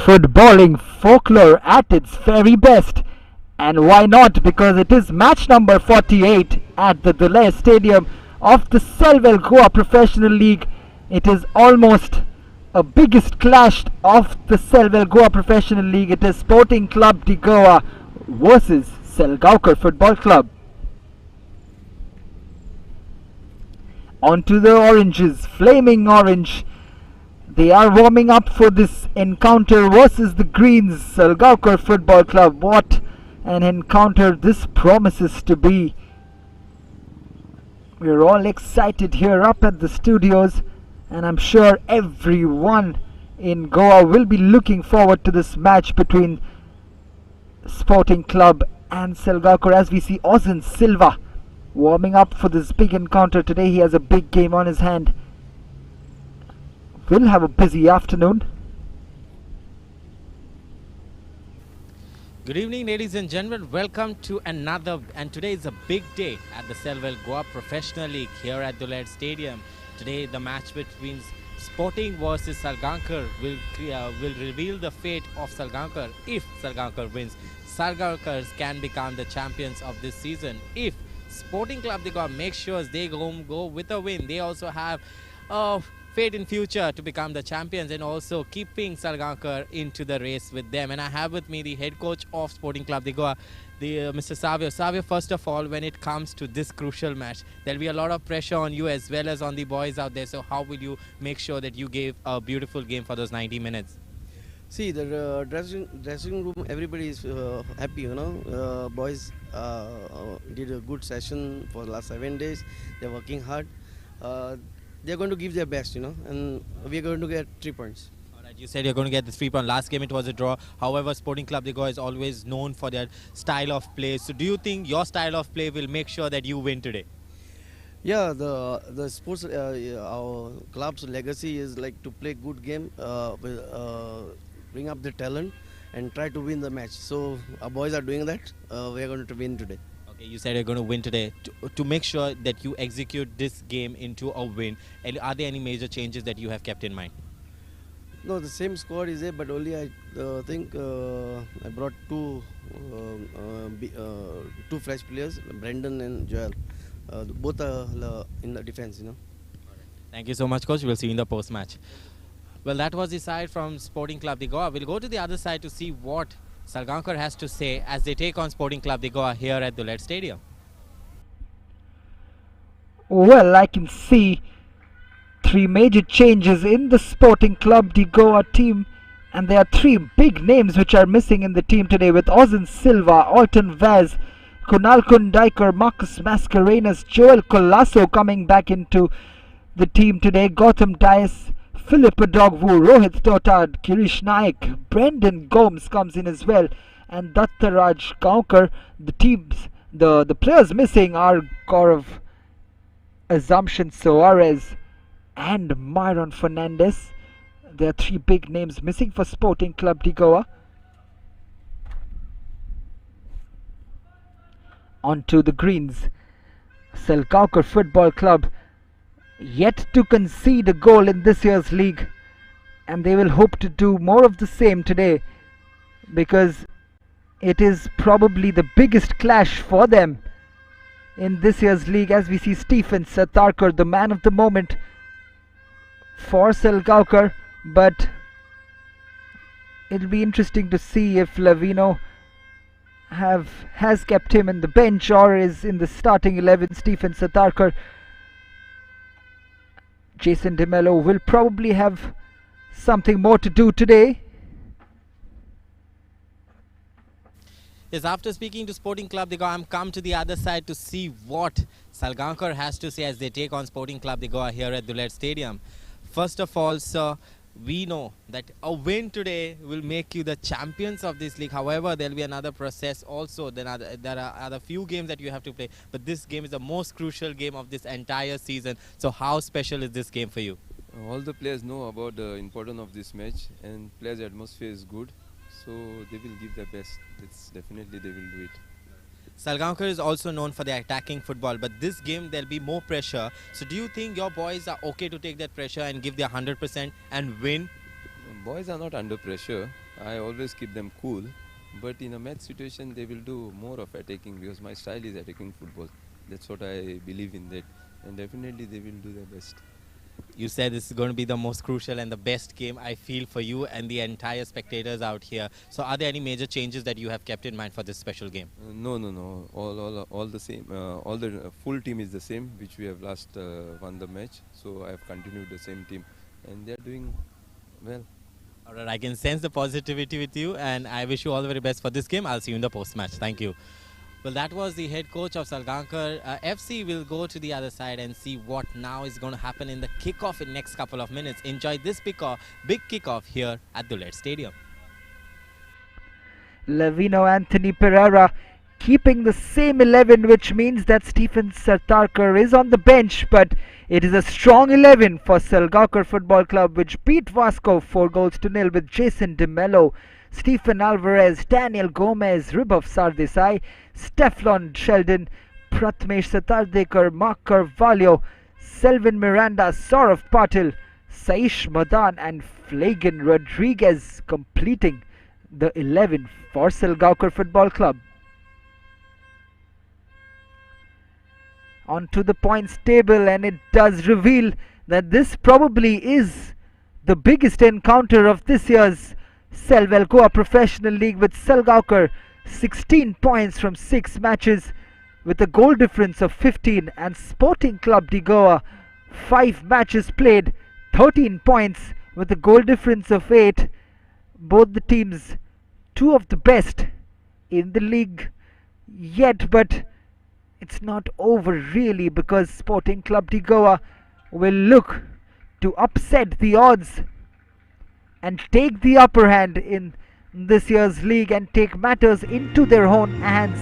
Footballing folklore at its very best. And why not? Because it is match number 48 at the Duler Stadium of the Selvel Goa Professional League. It is almost a biggest clash of the Selvel Goa Professional League. It is Sporting Clube de Goa versus Salgaocar Football Club. Onto the oranges, flaming orange. They are warming up for this encounter versus the Greens, Salgaocar Football Club. What an encounter this promises to be. We're all excited here up at the studios, and I'm sure everyone in Goa will be looking forward to this match between Sporting Club and Salgaocar, as we see Ozan Silva warming up for this big encounter today. He has a big game on his hand. We'll have a busy afternoon. Good evening, ladies and gentlemen. Welcome to another, and today is a big day at the Selvel Goa Professional League here at Duler Stadium. Today, the match between Sporting versus Salgaocar will reveal the fate of Salgaocar. If Salgaocar wins, Salgaocar can become the champions of this season. If Sporting Clube de Goa makes sure they go with a win, they also have fate in future to become the champions, and also keeping Salgaocar into the race with them. And I have with me the head coach of Sporting Clube de Goa, Mr. Savio. Savio, first of all, when it comes to this crucial match, there'll be a lot of pressure on you as well as on the boys out there. So how will you make sure that you gave a beautiful game for those 90 minutes? See, the dressing room, everybody is happy, you know. Boys did a good session for the last 7 days. They're working hard. They're going to give their best, you know, and we're going to get 3 points. All right, you said you're going to get the 3 points. Last game it was a draw. However, Sporting Clube de Goa is always known for their style of play. So do you think your style of play will make sure that you win today? Yeah, the sports, our club's legacy is like to play good game, bring up the talent and try to win the match. So our boys are doing that. We're going to win today. Okay, you said you're going to win today. To make sure that you execute this game into a win, are there any major changes that you have kept in mind? No, the same squad is there, but only I think I brought two fresh players, Brendan and Joel. Both are in the defense, you know. Thank you so much, coach. We'll see you in the post-match. Well, that was the side from Sporting Club de Goa. We'll go to the other side to see what Salgaocar has to say as they take on Sporting Club de Goa here at Duler Stadium. Well, I can see three major changes in the Sporting Club de Goa team, and there are three big names which are missing in the team today, with Ozan Silva, Alton Vaz, Kunal Kundaiker, Marcus Mascarenas, Joel Colasso coming back into the team today, Gautam Dias, Philip Adogwu, Rohit Totad, Kirish Naik, Brendan Gomes comes in as well, and Dattaraj Gaonkar. The players missing are Gaurav Assumption Soares and Myron Fernandez. There are three big names missing for Sporting Club de Goa. On to the greens. Salgaocar Football Club yet to concede a goal in this year's league, and they will hope to do more of the same today, because it is probably the biggest clash for them in this year's league, as we see Stephen Satarkar, the man of the moment for Salgaocar. But it'll be interesting to see if Lavino has kept him in the bench or is in the starting 11. Stephen Satarkar, Jason DeMello will probably have something more to do today. Yes, after speaking to Sporting Club de Goa, I'm come to the other side to see what Salgaocar has to say as they take on Sporting Club de Goa here at Duler Stadium. First of all, sir, we know that a win today will make you the champions of this league. However, there will be another process also. There are other few games that you have to play, but this game is the most crucial game of this entire season. So how special is this game for you? All the players know about the importance of this match, and players' atmosphere is good, so they will give their best. It's definitely they will do it. Salgaocar is also known for their attacking football, but this game there'll be more pressure. So do you think your boys are okay to take that pressure and give their 100% and win? Boys are not under pressure. I always keep them cool, but in a match situation they will do more of attacking, because my style is attacking football. That's what I believe in that, and definitely they will do their best. You said this is going to be the most crucial and the best game, I feel, for you and the entire spectators out here. So are there any major changes that you have kept in mind for this special game? No. All the same. All the full team is the same, which we have last won the match. So I have continued the same team, and they are doing well. All right, I can sense the positivity with you, and I wish you all the very best for this game. I'll see you in the post-match. Thank you. Well, that was the head coach of Salgaocar FC. Will go to the other side and see what now is going to happen in the kickoff in next couple of minutes. Enjoy this big kickoff here at Duler Stadium. Lavino Anthony Pereira keeping the same 11, which means that Stephen Satarkar is on the bench, but it is a strong 11 for Salgaocar Football Club, which beat Vasco 4-0 with Jason DeMello, Stephen Alvarez, Daniel Gomez, Ribov Sardesai, Steflon Sheldon, Pratmesh Satardekar, Mark Carvalho, Selvin Miranda, Saurav Patil, Saish Madan and Flagan Rodriguez completing the 11 for Salgaocar Football Club. On to the points table, and it does reveal that this probably is the biggest encounter of this year's Selvel Goa Professional League, with Salgaocar 16 points from 6 matches with a goal difference of 15, and Sporting Club de Goa 5 matches played, 13 points with a goal difference of 8. Both the teams two of the best in the league yet, but it's not over really, because Sporting Club de Goa will look to upset the odds and take the upper hand in this year's league and take matters into their own hands,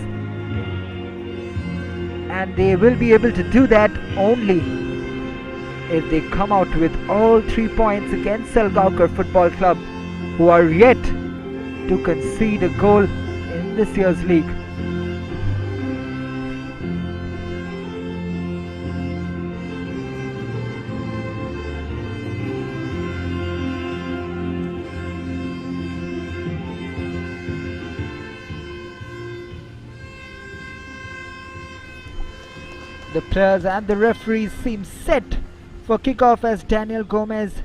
and they will be able to do that only if they come out with all 3 points against Salgaocar Football Club, who are yet to concede a goal in this year's league. The players and the referees seem set for kickoff as Daniel Gomez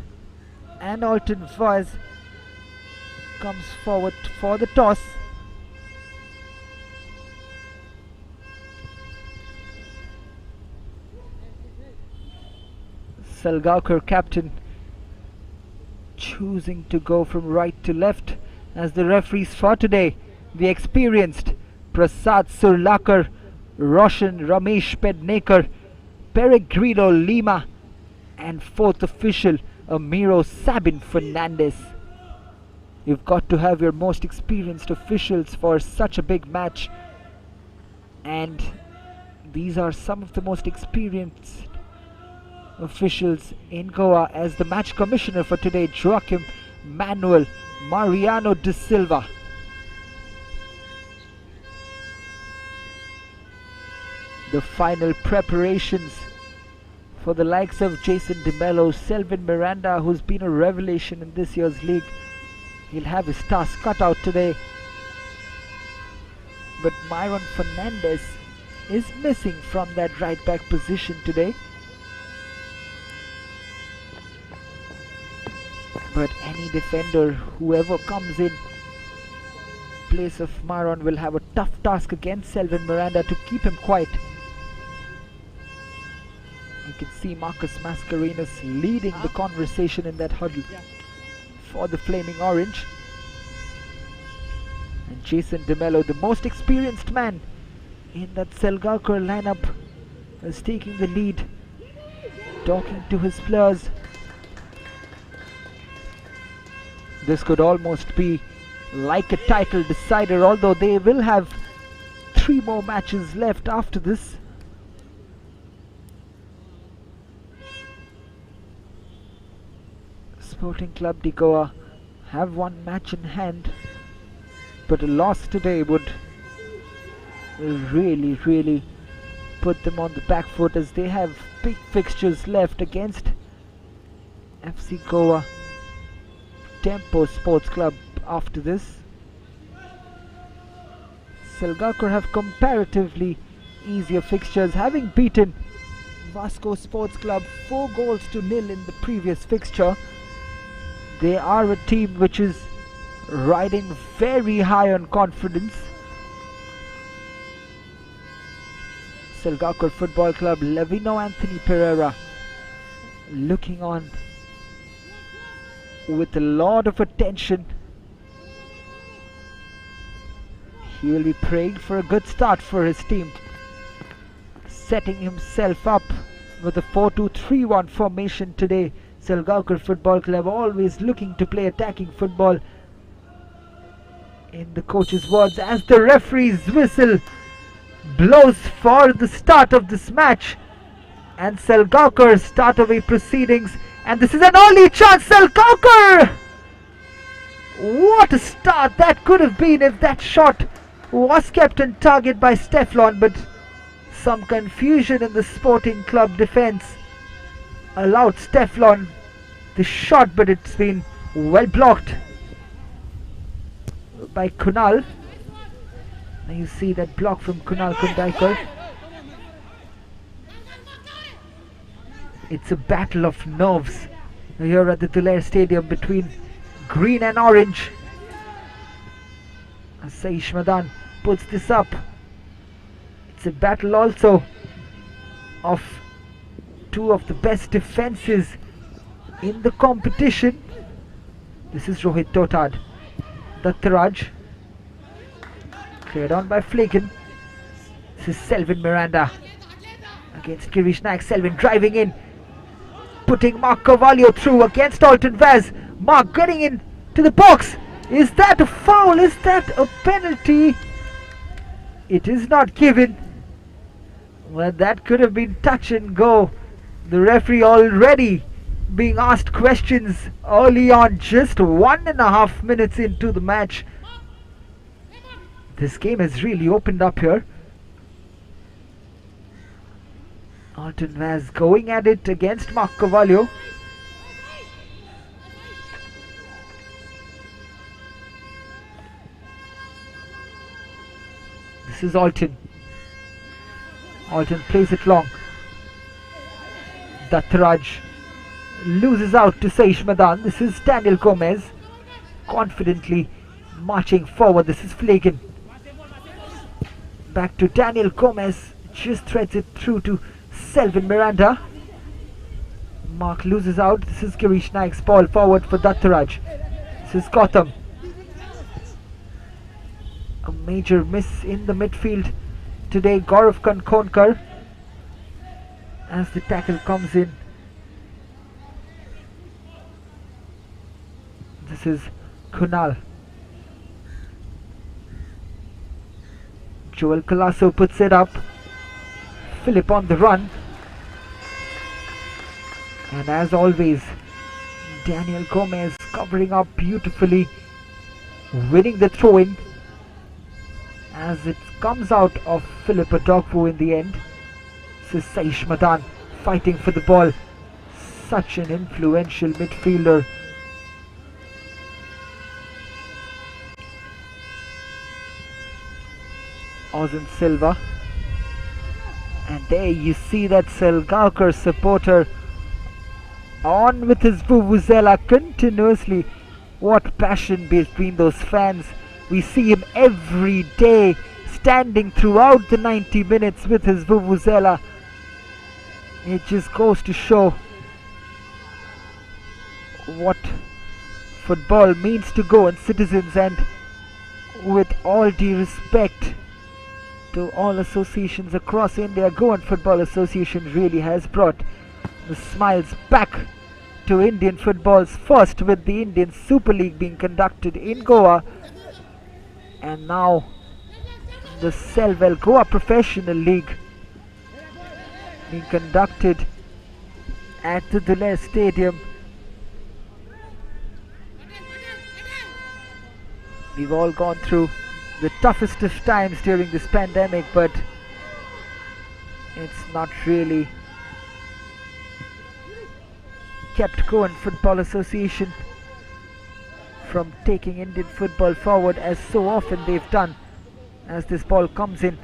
And Alton Vaz comes forward for the toss. Salgaocar captain choosing to go from right to left as the referees for today, the experienced Prasad Surlakar, Roshan Ramesh Pednekar, Peregrino Lima, and fourth official Amiro Sabin Fernandez. You've got to have your most experienced officials for such a big match, and these are some of the most experienced officials in Goa, as the match commissioner for today, Joaquim Manuel Mariano de Silva. The final preparations for the likes of Jason De Mello, Selvin Miranda, who's been a revelation in this year's league. He'll have his task cut out today. But Myron Fernandez is missing from that right back position today. But any defender, whoever comes in place of Myron, will have a tough task against Selvin Miranda to keep him quiet. You can see Marcus Mascarenhas leading the conversation in that huddle for the Flaming Orange. And Jason De Mello, the most experienced man in that Salgaocar lineup, is taking the lead, talking to his players. This could almost be like a title decider, although they will have 3 more matches left after this. Sporting Clube de Goa have 1 match in hand, but a loss today would really put them on the back foot, as they have big fixtures left against FC Goa, Tempo Sports Club after this. Salgaocar have comparatively easier fixtures, having beaten Vasco Sports Club 4-0 in the previous fixture. They are a team which is riding very high on confidence. Salgaocar Football Club, Levino Anthony Pereira looking on with a lot of attention. He will be praying for a good start for his team, setting himself up with a 4-2-3-1 formation today. Salgaocar Football Club always looking to play attacking football, in the coach's words, as the referee's whistle blows for the start of this match and Salgaocar start away proceedings. And this is an early chance, Salgaocar! What a start that could have been if that shot was kept on target by Steflon, but some confusion in the Sporting Club defense allowed Steflon the shot, but it's been well blocked by Kunal. Now you see that block from Kunal Kundaikar. It's a battle of nerves here at the Duler Stadium between green and orange. Saish Madan puts this up. It's a battle also of 2 of the best defenses in the competition. This is Rohit Totad. Dattaraj cleared on by Flaken. This is Selvin Miranda against Girish Naik. Selvin driving in, putting Mark Carvalho through against Alton Vaz. Mark getting in to the box. Is that a foul? Is that a penalty? It is not given. Well, that could have been touch and go. The referee already being asked questions early on, just 1.5 minutes into the match. This game has really opened up here. Alton Vaz going at it against Mark Carvalho. This is Alton. Alton plays it long. Dattaraj loses out to Saish Madan. This is Daniel Gomez confidently marching forward. This is Flagan. Back to Daniel Gomez, just threads it through to Selvin Miranda. Mark loses out. This is Girish Naik's ball forward for Dattaraj. This is Gautam. A major miss in the midfield today. Gaurav Kankonkar as the tackle comes in. This is Kunal. Joel Colasso puts it up. Philip on the run. And as always, Daniel Gomez covering up beautifully, winning the throw-in as it comes out of Philip Adogwu in the end. This is Saish Madan fighting for the ball. Such an influential midfielder. Ozan Silva. And there you see that Salgaocar supporter on with his vuvuzela continuously. What passion between those fans. We see him every day standing throughout the 90 minutes with his vuvuzela. It just goes to show what football means to Goan citizens, and with all due respect to all associations across India, Goan Football Association really has brought the smiles back to Indian footballs, first with the Indian Super League being conducted in Goa, and now the Selvel Goa Professional League being conducted at the Duler Stadium. We've all gone through the toughest of times during this pandemic, but it's not really kept Goan Football Association from taking Indian football forward as so often they've done. As this ball comes in,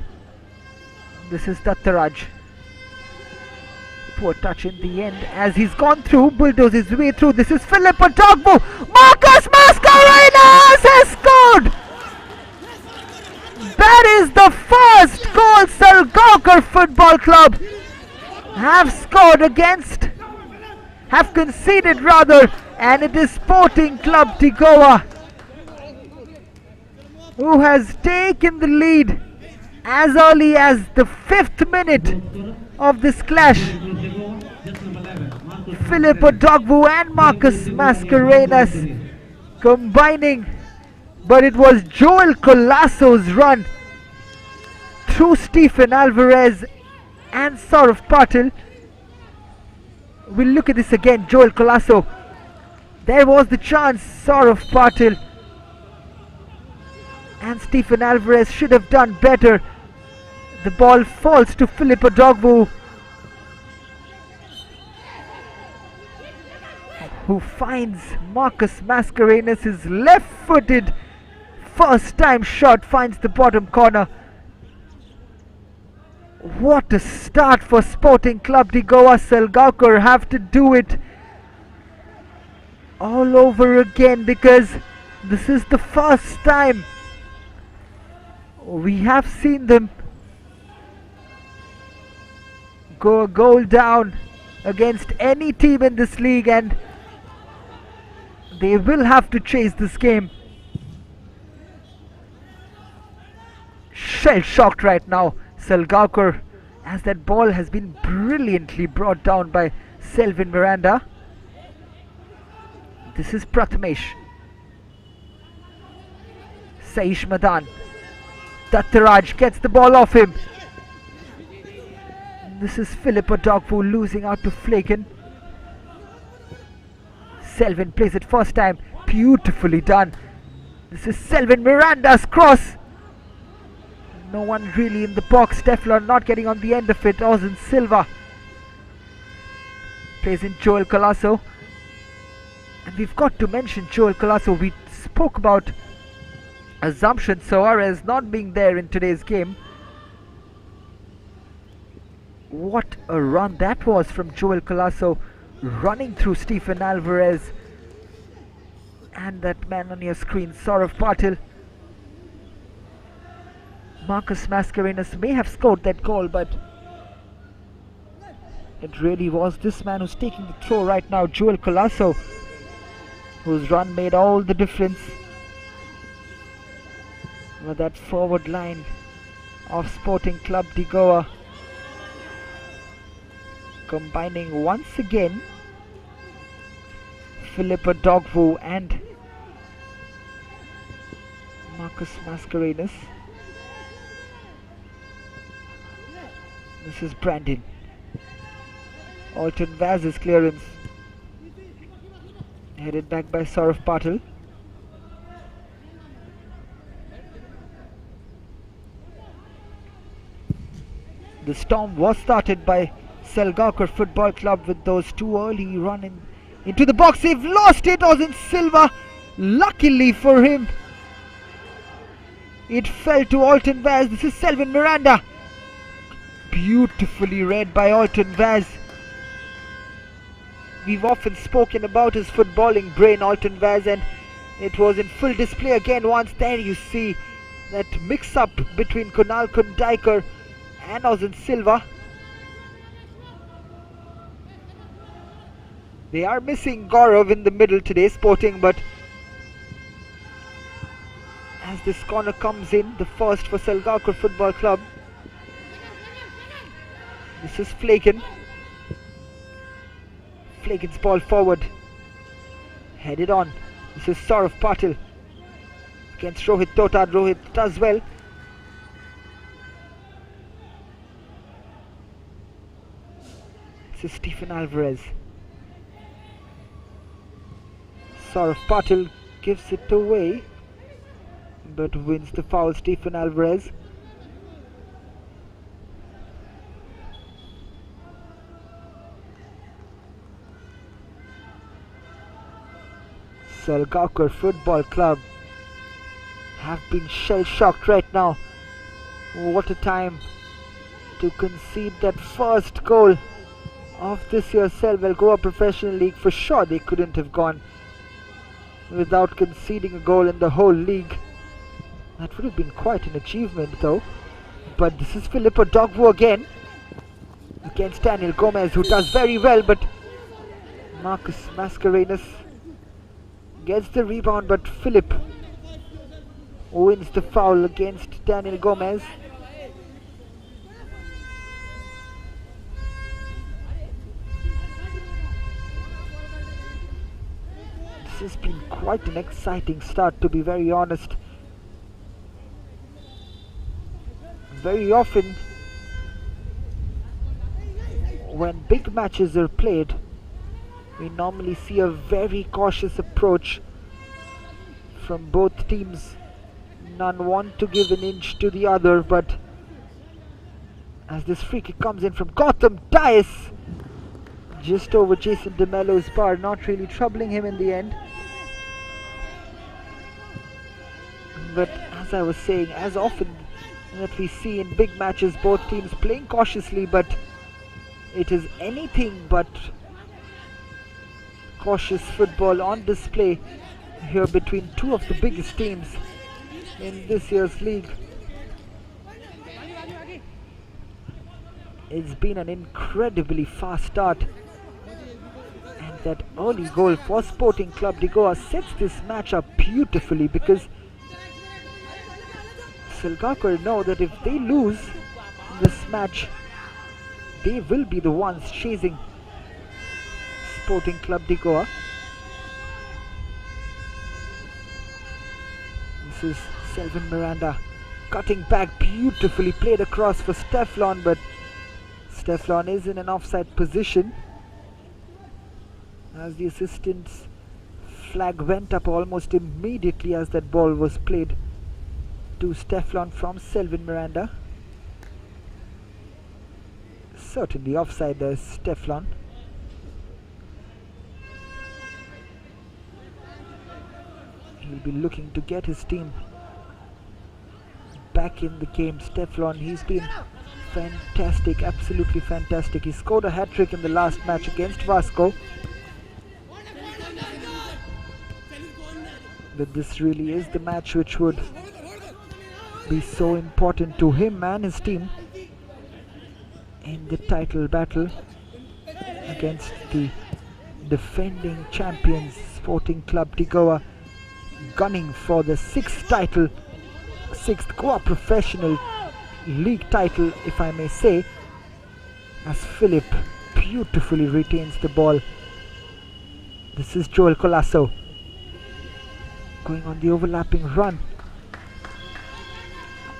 this is Dattaraj. Poor touch in the end as he's gone through, bulldozes his way through. This is Philip Adogwu. Marcus Mascarenas has scored! That is the first goal Salgaocar Football Club have conceded rather, and it is Sporting Clube de Goa who has taken the lead as early as the 5th minute of this clash. Philip Adogwu and Marcus Mascarenas combining, but it was Joel Colasso's run through Stephen Alvarez and Saurav Patil. We'll look at this again. Joel Colasso. There was the chance. Saurav Patil and Stephen Alvarez should have done better. The ball falls to Philip Adogwu, who finds Marcus Mascarenas. His left-footed first-time shot finds the bottom corner. What a start for Sporting Clube de Goa. Salgaocar have to do it all over again, because this is the first time we have seen them go a goal down against any team in this league, and they will have to chase this game. Shell-shocked right now, Salgaocar, as that ball has been brilliantly brought down by Selvin Miranda. This is Prathamesh. Saish Madan. Dattaraj gets the ball off him. This is Philip Adogwu losing out to Flaken. Selvin plays it first time. Beautifully done. This is Selvin Miranda's cross. No one really in the box. Teflon not getting on the end of it. Ozan Silva plays in Joel Colasso. And we've got to mention Joel Colasso. We spoke about Assumption Soares not being there in today's game. What a run that was from Joel Colasso, running through Stephen Alvarez and that man on your screen, Saurav Patil. Marcus Mascarenhas may have scored that goal, but it really was this man who's taking the throw right now, Joel Colasso, whose run made all the difference with that forward line of Sporting Clube de Goa, combining once again Philippa Dogvu and Marcus Mascarenhas. This is Brandon. Alton Vaz's clearance, headed back by Saurav Patil. The storm was started by Salgaocar Football Club with those two early running into the box. They've lost it. Austin Silva, luckily for him, it fell to Alton Vaz. This is Selvin Miranda. Beautifully read by Alton Vaz. We've often spoken about his footballing brain, Alton Vaz, and it was in full display again. Once there you see that mix-up between Kunal Kundaikar and Austin Silva. They are missing Gaurav in the middle today, Sporting, but as this corner comes in, the first for Salgaocar Football Club. This is Flaken. Flaken's ball forward, headed on. This is Saurav Patil against Rohit Tota. Rohit does well. This is Stephen Alvarez. Saurav Patil gives it away, but wins the foul. Stephen Alvarez. Salgaocar Football Club have been shell-shocked right now. What a time to concede that first goal of this year's Selvel Goa Professional League. For sure they couldn't have gone without conceding a goal in the whole league. That would have been quite an achievement though. But this is Filippo Dogvu again against Daniel Gomez, who does very well, but Marcus Mascarenhas gets the rebound, but Philip wins the foul against Daniel Gomez. This has been quite an exciting start, to be very honest. Very often when big matches are played, we normally see a very cautious approach from both teams. None want to give an inch to the other, but as this free kick comes in from Gautam Dias, just over Jason DeMello's bar, not really troubling him in the end. But as I was saying, as often that we see in big matches, both teams playing cautiously, but it is anything but cautious football on display here between two of the biggest teams in this year's league. It's been an incredibly fast start, and that early goal for Sporting Clube de Goa sets this match up beautifully, because Salgaocar know that if they lose this match, they will be the ones chasing Sporting Clube de Goa. This is Selvin Miranda cutting back, beautifully played across for Steflon, but Steflon is in an offside position as the assistant's flag went up almost immediately as that ball was played to Steflon from Selvin Miranda. Certainly offside there, Steflon. He'll be looking to get his team back in the game. Steflon, he's been fantastic, absolutely fantastic. He scored a hat-trick in the last match against Vasco. But this really is the match which would be so important to him and his team in the title battle against the defending champions Sporting Clube de Goa, gunning for the sixth Goa Professional League title, if I may say, as Philip beautifully retains the ball. This is Joel Colasso going on the overlapping run.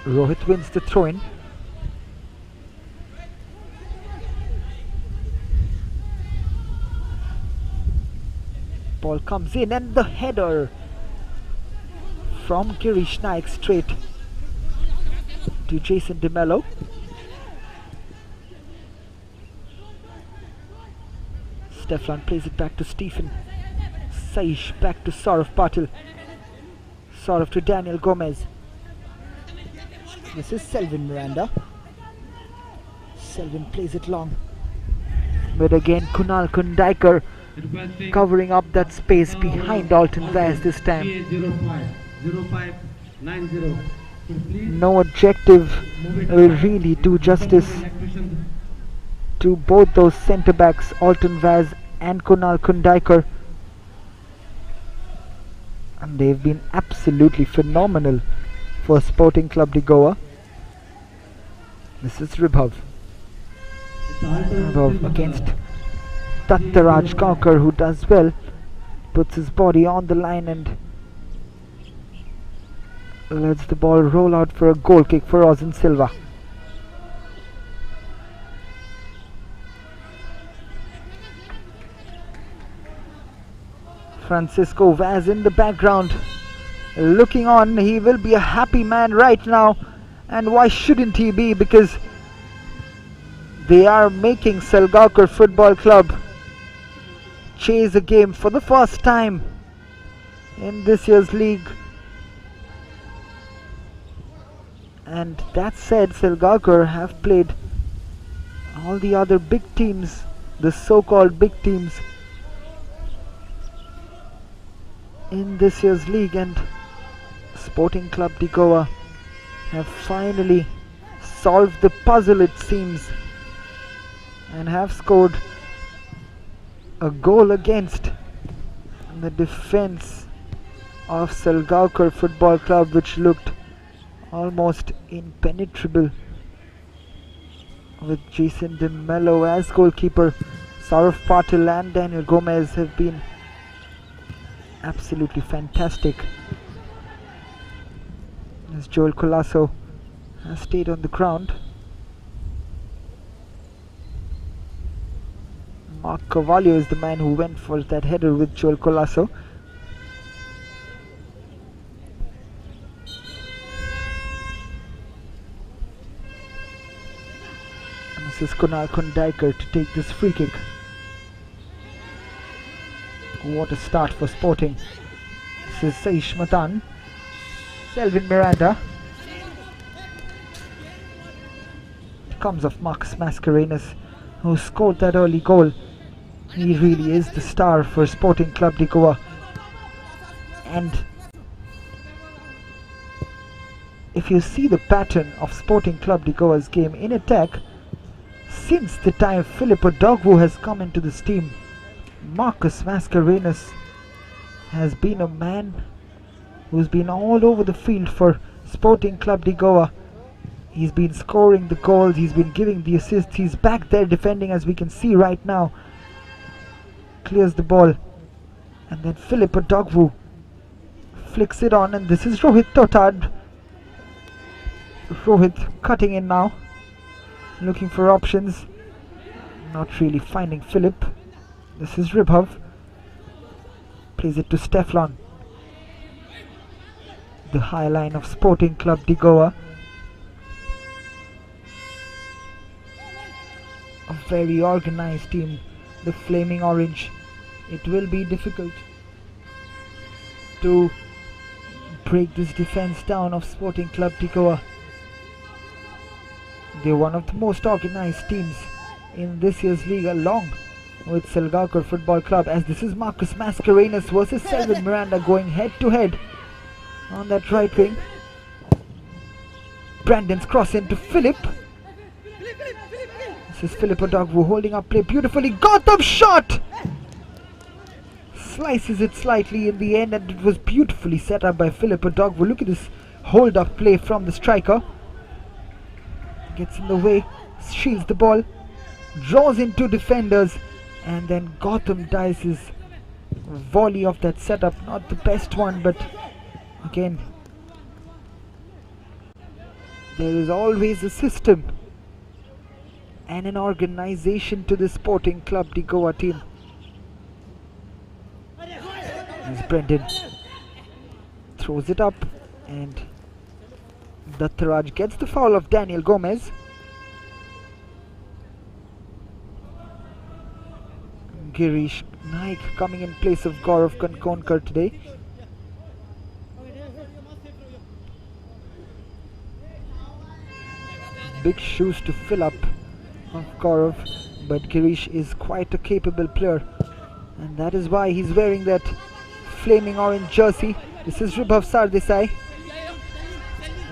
Rohit wins the throw-in. Ball comes in and the header from Girish Naik straight to Jason DeMello. Stefan plays it back to Stephen. Saish back to Saurav Patil. Saurav to Daniel Gomez. This is Selvin Miranda. Selvin plays it long. But again Kunal Kundaikar covering up that space behind Alton Vaz this time. No objective will really do justice to both those centre backs, Alton Vaz and Kunal Kundaikar. And they've been absolutely phenomenal for Sporting Clube de Goa. This is Ribhav. Ribhav against Tattaraj Kaukar, who does well, puts his body on the line and lets the ball roll out for a goal kick for Ozan Silva. Francisco Vaz in the background looking on. He will be a happy man right now, and why shouldn't he be, because they are making Salgaocar Football Club chase a game for the first time in this year's league. And that said, Salgaocar have played all the other big teams, the so-called big teams in this year's league, and Sporting Clube de Goa have finally solved the puzzle, it seems, and have scored a goal against the defense of Salgaocar Football Club, which looked almost impenetrable, with Jason DeMello as goalkeeper. Saurav Patil and Daniel Gomez have been absolutely fantastic, as Joel Colasso has stayed on the ground. Mark Carvalho is the man who went for that header with Joel Colasso. And this is Kunal Kundaikar to take this free kick. What a start for Sporting. This is Saish Matan. Selvin Miranda. It comes off Marcus Mascarenhas, who scored that early goal. He really is the star for Sporting Clube de Goa. And if you see the pattern of Sporting Clube de Goa's game in attack, since the time Philip Odogwu has come into this team, Marcus Mascarenhas has been a man who's been all over the field for Sporting Clube de Goa. He's been scoring the goals, he's been giving the assists, he's back there defending, as we can see right now. Clears the ball, and then Philip Odogwu flicks it on, and this is Rohit Totad. Rohit cutting in now, looking for options, not really finding Philip. This is Ribhav, plays it to Stefan. The high line of Sporting Clube de Goa. A very organized team, the Flaming Orange. It will be difficult to break this defense down of Sporting Clube de Goa. They're one of the most organized teams in this year's league, along with Salgaocar Football Club, as this is Marcus Mascarenhas versus Selvel Miranda going head to head on that right wing. Brandon's cross into Philip. This is Philip Odogwu holding up play beautifully. Gotham shot! Slices it slightly in the end, and it was beautifully set up by Philip Odogwu. Look at this hold up play from the striker. Gets in the way, shields the ball, draws in two defenders, and then Gotham dies his volley of that setup. Not the best one, but again, there is always a system and an organization to the Sporting Clube de Goa team. As Brendan throws it up, and Dattaraj gets the foul of Daniel Gomez. Girish Naik coming in place of Gaurav Kankonkar today. Big shoes to fill up of Gaurav, but Girish is quite a capable player, and that is why he's wearing that flaming orange jersey. This is Ribhav Sardesai.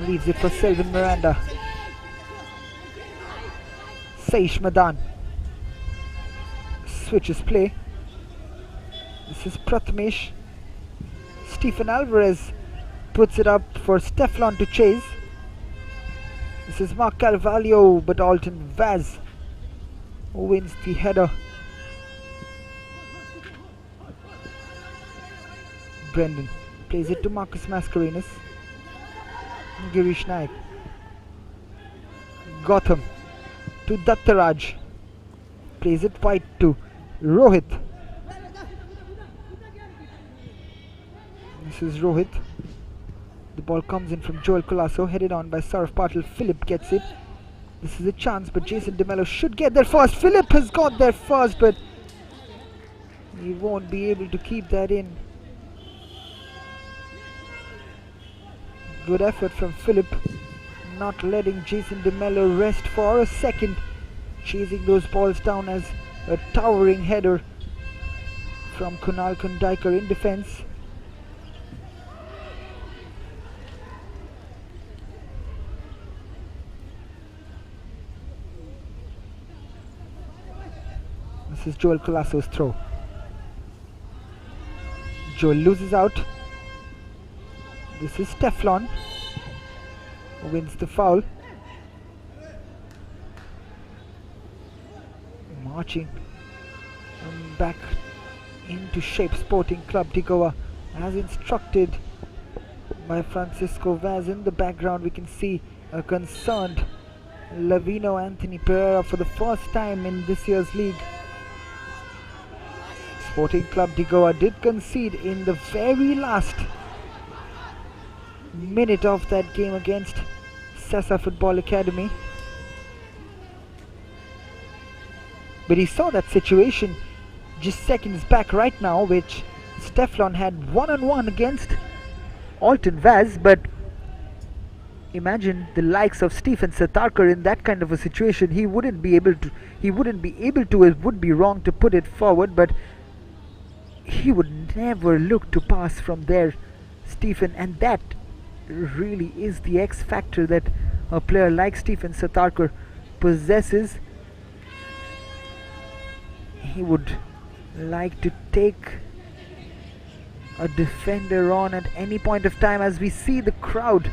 Leaves it for Selven Miranda. Saish Madan switches play. This is Prathamesh. Stephen Alvarez puts it up for Steflon to chase. This is Mark Carvalho, but Alton Vaz wins the header. Brendan plays it to Marcus Mascarenhas. Girish Naik. Gotham to Dattaraj. Plays it wide to Rohit. This is Rohit. The ball comes in from Joel Colasso, headed on by Saurav Patil. Philip gets it. This is a chance, but Jason DeMello should get there first. Philip has got there first, but he won't be able to keep that in. Good effort from Philip, not letting Jason DeMello rest for a second, chasing those balls down as a towering header from Kunal Kundaikar in defense. This is Joel Colasso's throw. Joel loses out. This is Steflon who wins the foul. Marching back into shape, Sporting Clube de Goa, as instructed by Francisco Vaz. In the background we can see a concerned Lavino Anthony Pereira for the first time in this year's league. Sporting Clube de Goa did concede in the very last minute of that game against Sessa Football Academy, but he saw that situation just seconds back right now, which Steflon had one-on-one against Alton Vaz. But imagine the likes of Stephen Satarkar in that kind of a situation. He wouldn't be able to, it would be wrong to put it forward, but he would never look to pass from there, Stephen, and that really is the X factor that a player like Stephen Satarkar possesses. He would like to take a defender on at any point of time, as we see the crowd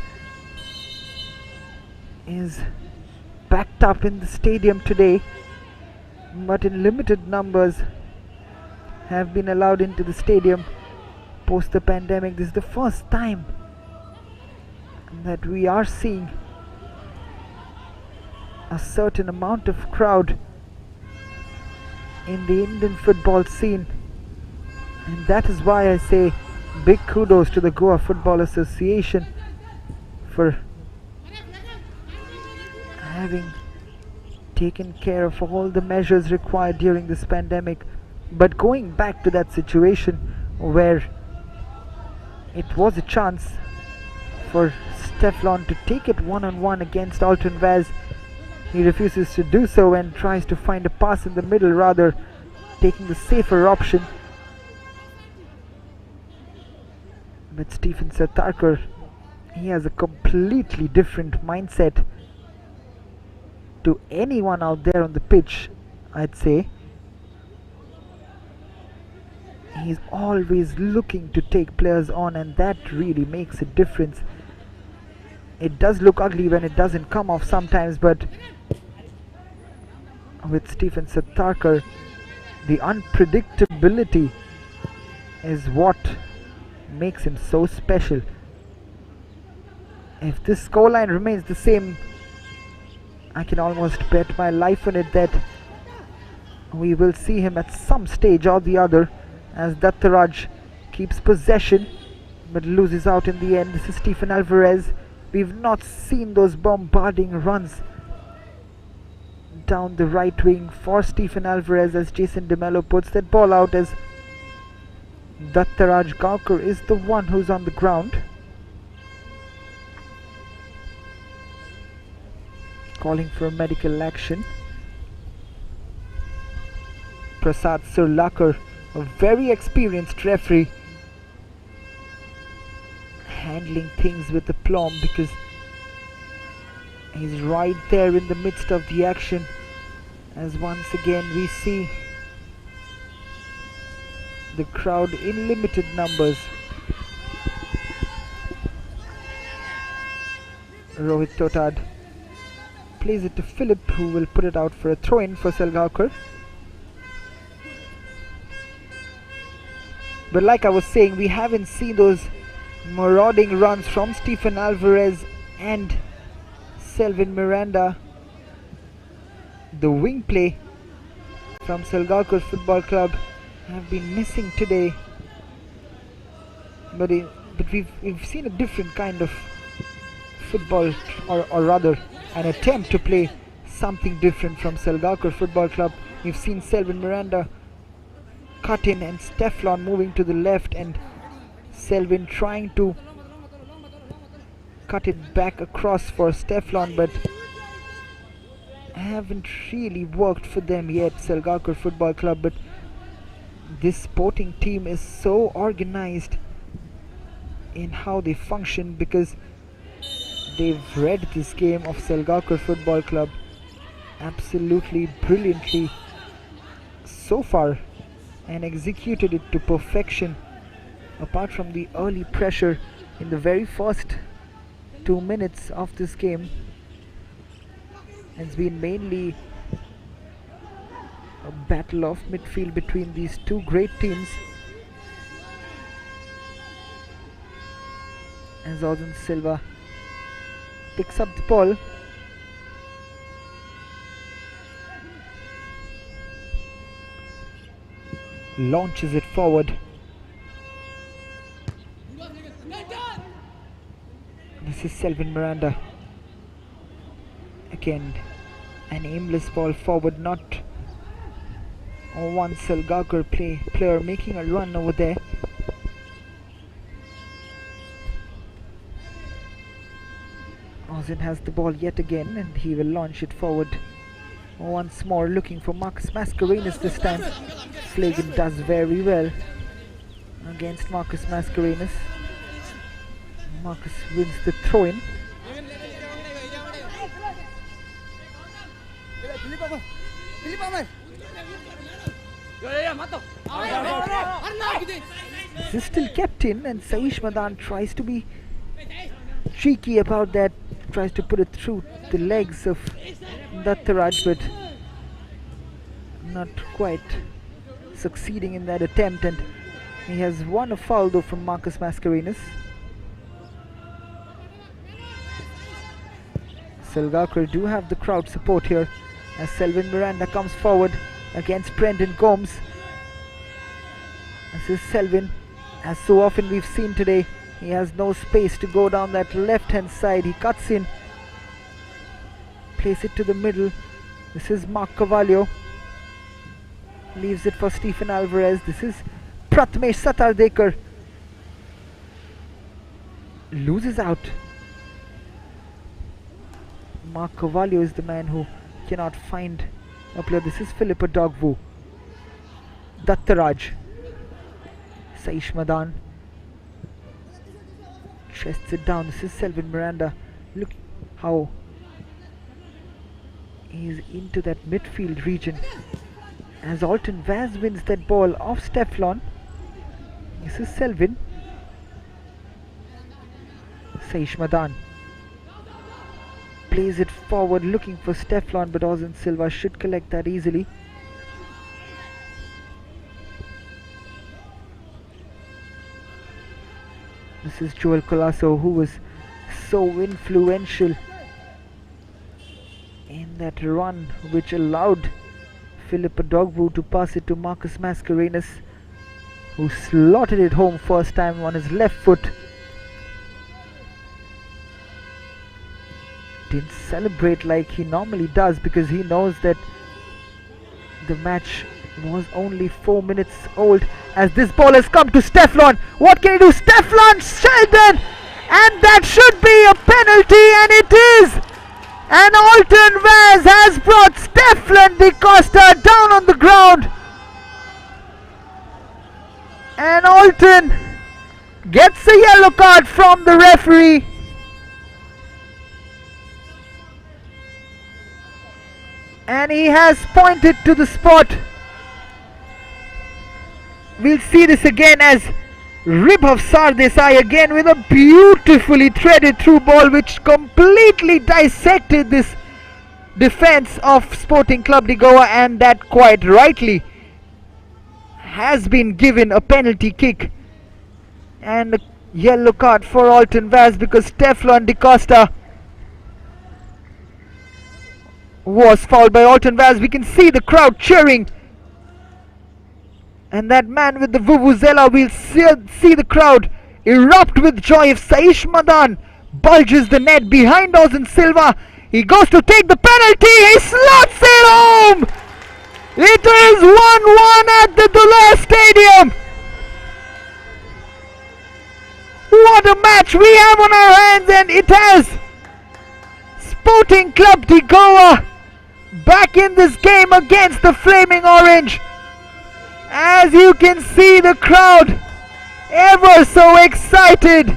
is backed up in the stadium today, but in limited numbers have been allowed into the stadium post the pandemic. This is the first time that we are seeing a certain amount of crowd in the Indian football scene, and that is why I say big kudos to the Goa Football Association for having taken care of all the measures required during this pandemic. But going back to that situation where it was a chance for Steflon to take it one-on-one against Alton Vaz, He refuses to do so and tries to find a pass in the middle, rather taking the safer option. But Stephen Satarkar, he has a completely different mindset to anyone out there on the pitch, I'd say. He's always looking to take players on, and that really makes a difference. It does look ugly when it doesn't come off sometimes, but with Stephen Satarkar, the unpredictability is what makes him so special. If this scoreline remains the same, I can almost bet my life on it that we will see him at some stage or the other, as Dattaraj keeps possession but loses out in the end. This is Stephen Alvarez. We've not seen those bombarding runs down the right wing for Stephen Alvarez, as Jason DeMello puts that ball out, as Dattaraj Gaukar is the one who's on the ground. Calling for medical action. Prasad Surlakar, a very experienced referee, handling things with aplomb because he's right there in the midst of the action, as once again we see the crowd in limited numbers. Rohit Totad plays it to Philip, who will put it out for a throw-in for Salgaocar. But like I was saying, we haven't seen those marauding runs from Stephen Alvarez and Selvin Miranda. The wing play from Salgaocar Football Club have been missing today. But we've seen a different kind of football, or rather an attempt to play something different from Salgaocar Football Club. We've seen Selvin Miranda cut in and Steflon moving to the left, and Selvin trying to cut it back across for Steflon, but haven't really worked for them yet, Salgaocar Football Club. But this Sporting team is so organized in how they function, because they've read this game of Salgaocar Football Club absolutely brilliantly so far and executed it to perfection. Apart from the early pressure in the very first 2 minutes of this game, it's been mainly a battle of midfield between these two great teams, as Austin Silva picks up the ball. Launches it forward. This is Selvin Miranda. Again, an aimless ball forward, not one Salgaocar player making a run over there. Ozin has the ball yet again, and he will launch it forward once more, looking for Marcus Mascarenhas this time. Flagan does very well against Marcus Mascarenhas. Marcus wins the throw-in. This is still kept in, and Saish Madan tries to be cheeky about that, tries to put it through the legs of Dattaraj, but not quite succeeding in that attempt, and he has won a foul though from Marcus Mascarenhas. Salgaocar do have the crowd support here, as Selvin Miranda comes forward against Brendan Gomes. This is Selvin. As so often we've seen today, he has no space to go down that left hand side. He cuts in, plays it to the middle. This is Mark Carvalho, leaves it for Stephen Alvarez. This is Pratmesh Satardekar, loses out. Mark Carvalho is the man who cannot find a player. This is Philippa Dogvu. Dattaraj. Saish Madan chests it down. This is Selvin Miranda. Look how he's into that midfield region as Alton Vaz wins that ball off Steflon. This is Selvin. Saish Madan plays it forward looking for Steflon, but Ozan Silva should collect that easily. This is Joel Colasso, who was so influential in that run which allowed Philippa Dogvu to pass it to Marcus Mascarenhas, who slotted it home first time on his left foot. Didn't celebrate like he normally does because he knows that the match was only 4 minutes old as this ball has come to Steflon. What can he do? Steflon Sheldon, and that should be a penalty, and it is. And Alton Vaz has brought Steflon de Costa down on the ground, and Alton gets a yellow card from the referee. And he has pointed to the spot. We'll see this again as Ribhav Sardesai again with a beautifully threaded through ball which completely dissected this defense of Sporting Clube de Goa, and that quite rightly has been given a penalty kick and a yellow card for Alton Vaz because Steflon de Costa was fouled by Alton Vaz. We can see the crowd cheering, and that man with the vuvuzela, we'll see the crowd erupt with joy if Saish Madan bulges the net behind Ozan Silva. He goes to take the penalty, he slots it home. It is 1-1 at the Duler Stadium. What a match we have on our hands, and it has Sporting Clube de Goa back in this game against the Flaming Orange. As you can see, the crowd ever so excited.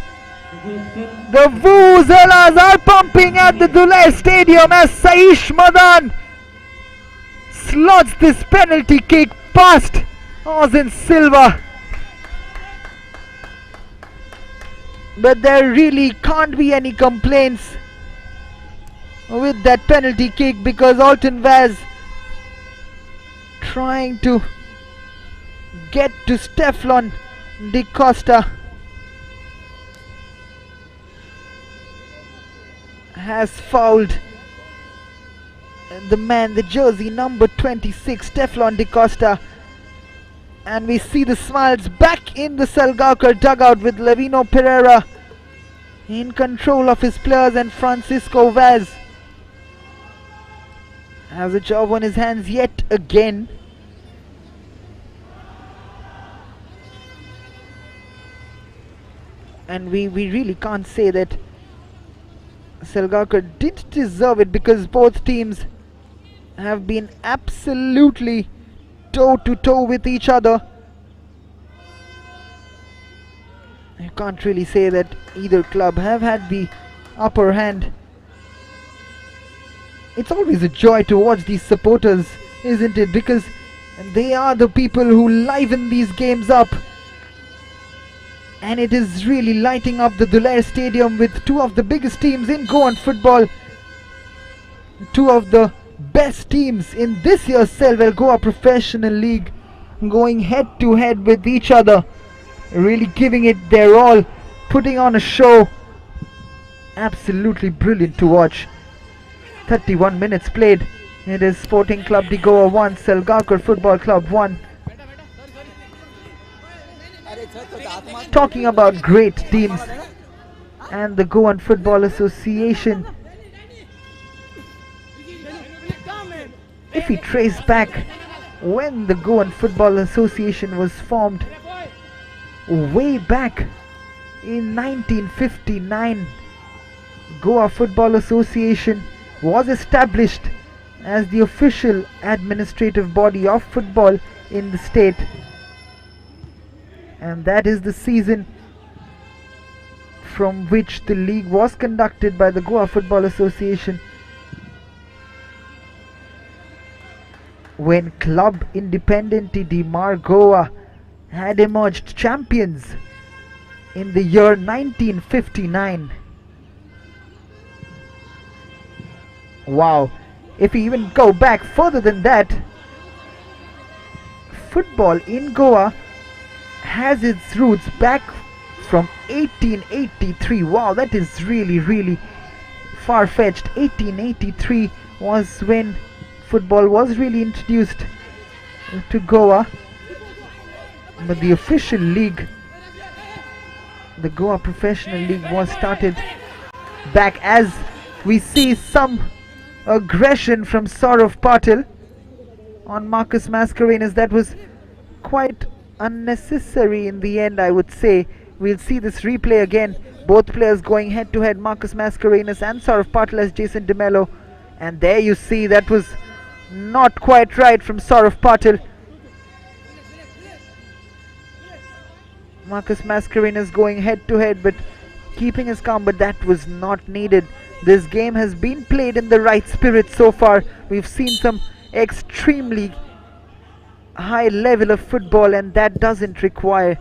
The vuvuzelas are pumping at the Duler Stadium as Saish Madan slots this penalty kick past Ozan Silva. But there really can't be any complaints with that penalty kick because Alton Vaz trying to get to Steflon de Costa has fouled the man, the jersey number 26, Steflon de Costa, and we see the smiles back in the Salgaocar dugout with Levino Pereira in control of his players, and Francisco Vaz has a job on his hands yet again. And we really can't say that Salgaocar did deserve it because both teams have been absolutely toe to toe with each other. You can't really say that either club have had the upper hand. It's always a joy to watch these supporters, isn't it? Because they are the people who liven these games up. And it is really lighting up the Duler Stadium with two of the biggest teams in Goan football. Two of the best teams in this year's Selvel Goa Professional League going head to head with each other. Really giving it their all, putting on a show. Absolutely brilliant to watch. 31 minutes played. It is Sporting Clube de Goa 1, Salgaocar Football Club 1. Talking about great teams and the Goan Football Association, if we trace back when the Goan Football Association was formed way back in 1959, Goa Football Association was established as the official administrative body of football in the state. And that is the season from which the league was conducted by the Goa Football Association, when Club Independente de Mar Goa had emerged champions in the year 1959. Wow, if we even go back further than that, football in Goa has its roots back from 1883. Wow, that is really far-fetched. 1883 was when football was really introduced to Goa, but the official league, the Goa Professional League, was started back, as we see some aggression from Saurav Patil on Marcus Mascarenhas. That was quite unnecessary in the end, I would say. We'll see this replay again. Both players going head to head, Marcus Mascarenhas and Saurav Patil as Jason DeMello. And there you see, that was not quite right from Saurav Patil. Marcus Mascarenhas going head to head but keeping his calm, but that was not needed. This game has been played in the right spirit so far. We've seen some extremely high level of football, and that doesn't require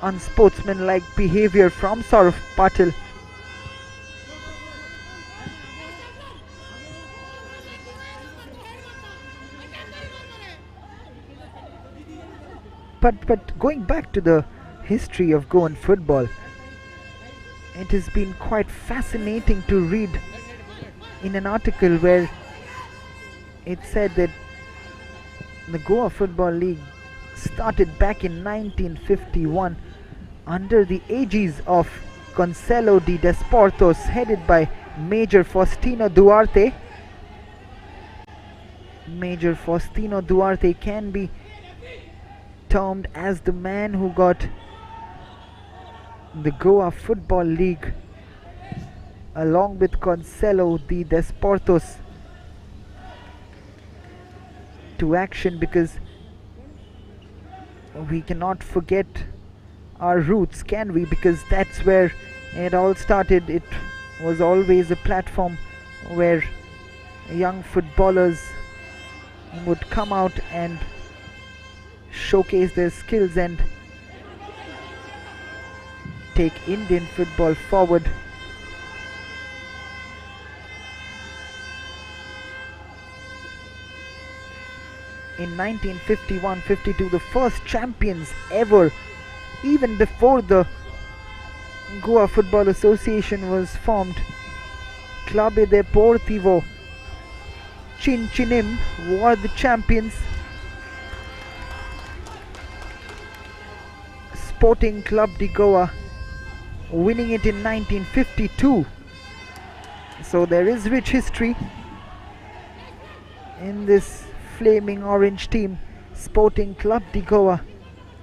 unsportsmanlike behavior from Saurav Patil. But going back to the history of Goan football, it has been quite fascinating to read in an article where it said that the Goa Football League started back in 1951 under the aegis of Conselho de Desportos, headed by Major Faustino Duarte. Major Faustino Duarte can be termed as the man who got the Goa Football League, along with Conselho de Desportos, to action, because we cannot forget our roots, can we? Because that's where it all started. It was always a platform where young footballers would come out and showcase their skills and take Indian football forward. In 1951-52, the first champions ever, even before the Goa Football Association was formed, Clube Deportivo Chinchinim were the champions. Sporting Clube de Goa winning it in 1952. So there is rich history in this flaming orange team. Sporting Clube de Goa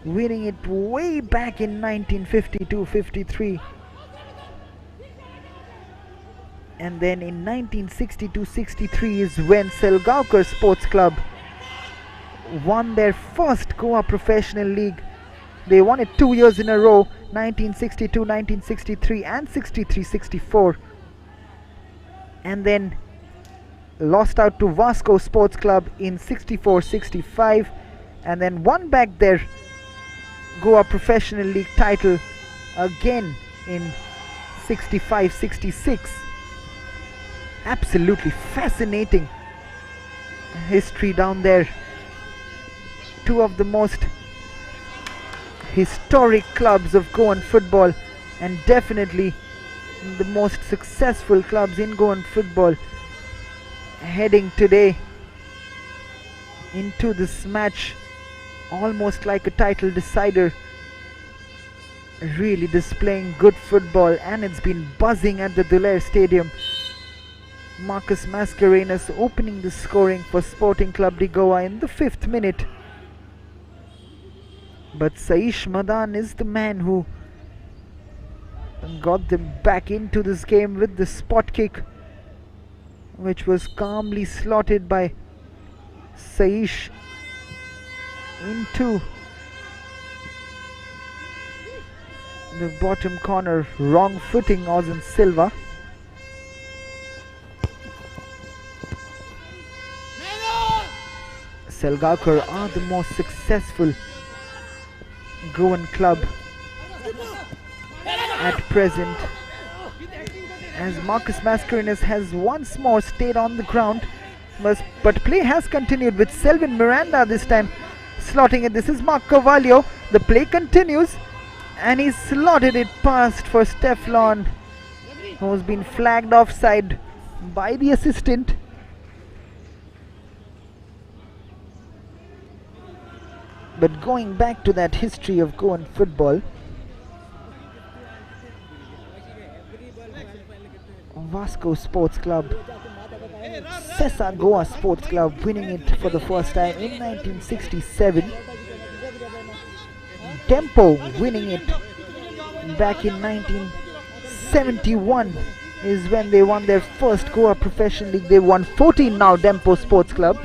winning it way back in 1952-53. And then in 1962-63 is when Salgaocar Sports Club won their first Goa Professional League. They won it 2 years in a row, 1962, 1963 and 63-64. And then lost out to Vasco Sports Club in 64-65, and then won back their Goa Professional League title again in 65-66. Absolutely fascinating history down there. Two of the most historic clubs of Goan football, and definitely the most successful clubs in Goan football, heading today into this match almost like a title decider, really displaying good football, and it's been buzzing at the Duler Stadium. Marcus Mascarenhas opening the scoring for Sporting Clube de Goa in the 5th minute. But Saish Madan is the man who got them back into this game with the spot kick. which was calmly slotted by Saish into the bottom corner. Wrong footing Ozan Silva. Salgaocar are the most successful Goan club at present, as Marcus Mascarenhas has once more stayed on the ground, but play has continued with Selvin Miranda this time slotting it. This is Mark Carvalho. The play continues and he slotted it past for Steflon, who's been flagged offside by the assistant. But going back to that history of Goan football, Vasco Sports Club, Sesa Goa Sports Club winning it for the first time in 1967. Tempo winning it back in 1971 is when they won their first Goa Professional League. They won 14 now, Dempo Sports Club.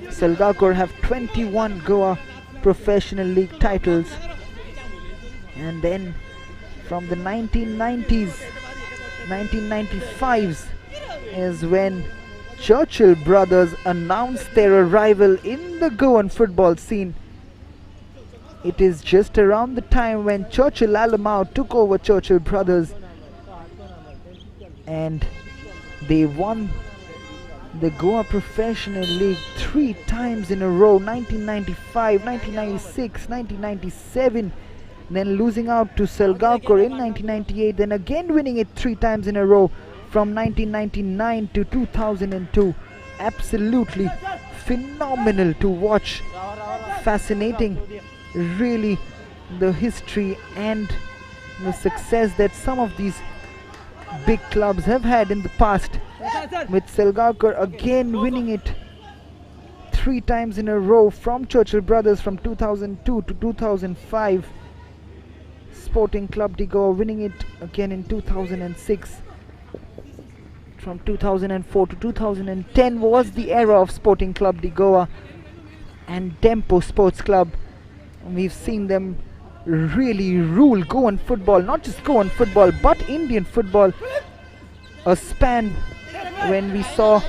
Salgaocar have 21 Goa Professional League titles. And then from the 1990s, 1995s is when Churchill brothers announced their arrival in the Goan football scene. It is just around the time when Churchill Alamau took over Churchill brothers and they won the Goa Professional League 3 times in a row: 1995, 1996, 1997, then losing out to Salgaocar in 1998, then again winning it 3 times in a row from 1999 to 2002. Absolutely phenomenal to watch. Fascinating, really, the history and the success that some of these big clubs have had in the past, with Salgaocar again winning it 3 times in a row from Churchill brothers from 2002 to 2005. Sporting Clube de Goa winning it again in 2006. From 2004 to 2010 was the era of Sporting Clube de Goa and Dempo Sports Club. We've seen them really rule Goan football, not just Goan football but Indian football. A span when we saw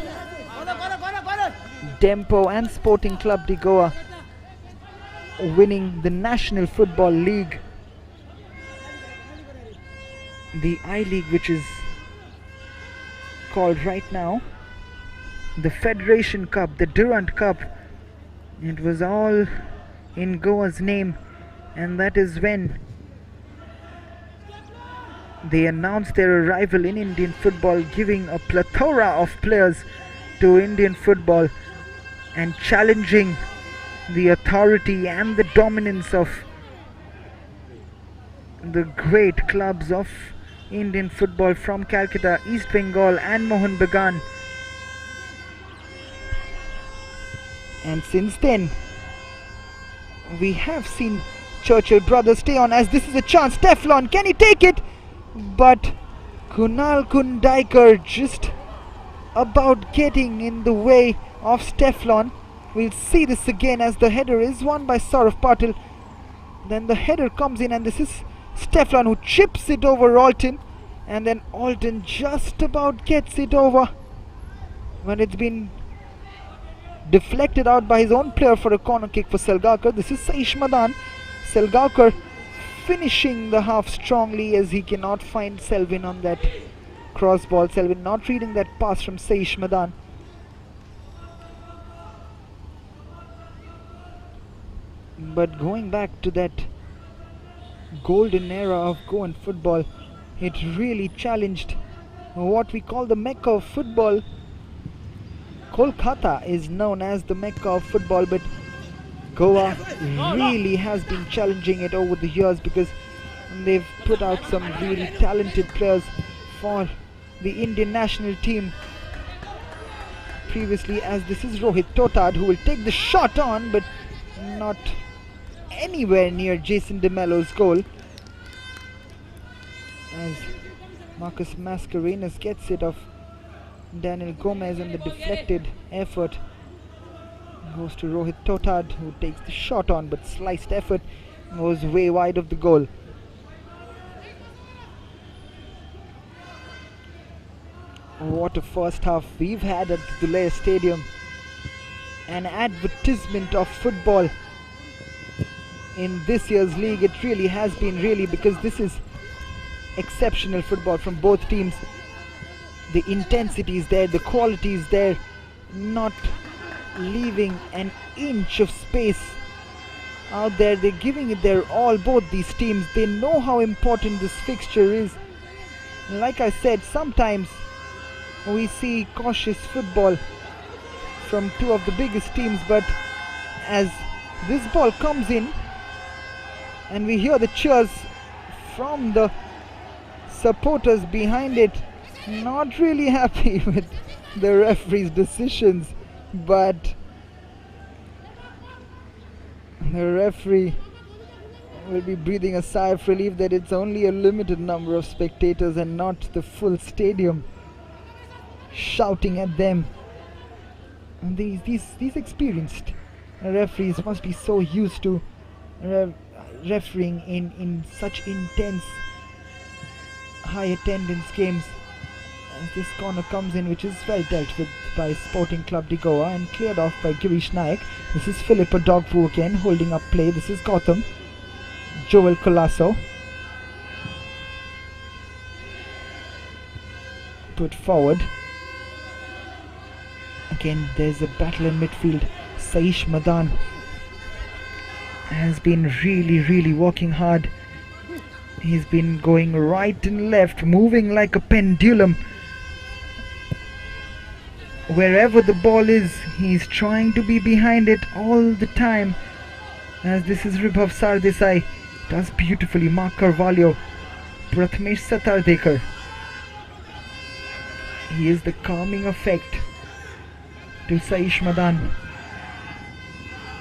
Dempo and Sporting Clube de Goa winning the National Football League, the I-League, which is called right now the Federation Cup, the Durand Cup. It was all in Goa's name, and that is when they announced their arrival in Indian football, giving a plethora of players to Indian football and challenging the authority and the dominance of the great clubs of Indian football from Calcutta, East Bengal and Mohun Bagan. And since then we have seen Churchill brothers stay on, as this is a chance. Teflon, can he take it? But Kunal Kundaikar just about getting in the way of Steflon. We'll see this again as the header is won by Saurav Patil. Then the header comes in and this is Steflon who chips it over Alton, and then Alton just about gets it over when it's been deflected out by his own player for a corner kick for Salgaocar. This is Saish Madan. Salgaocar finishing the half strongly as he cannot find Selvin on that cross ball. Selvin not reading that pass from Saish Madan. But going back to that golden era of Goan football, it really challenged what we call the Mecca of football. Kolkata is known as the Mecca of football, but Goa really has been challenging it over the years because they've put out some really talented players for the Indian national team previously, as this is Rohit Totad who will take the shot on, but not anywhere near Jason DeMello's goal, as Marcus Mascarenhas gets it off Daniel Gomez, and the deflected effort goes to Rohit Totad, who takes the shot on, but sliced effort goes way wide of the goal. What a first half we've had at the Duler Stadium. An advertisement of football in this year's league. It really has been, because this is exceptional football from both teams. The intensity is there, the quality is there, not leaving an inch of space out there. They're giving it their all, both these teams. They know how important this fixture is. Like I said, sometimes we see cautious football from two of the biggest teams, but as this ball comes in and we hear the cheers from the supporters behind it, not really happy with the referee's decisions, but the referee will be breathing a sigh of relief that it's only a limited number of spectators and not the full stadium shouting at them. And these experienced referees must be so used to refereeing in such intense high attendance games. As this corner comes in, which is well dealt with by Sporting Clube de Goa and cleared off by Girish Naik. This is Filippo Dogbu again holding up play. This is Gotham. Joel Colasso put forward. Again, there's a battle in midfield. Saish Madan has been really working hard. He's been going right and left, moving like a pendulum. Wherever the ball is, he's trying to be behind it all the time. As this is Ribhav Sardesai, does beautifully. Mark Carvalho, Prathamesh Satardekar. He is the calming effect to Saish Madan.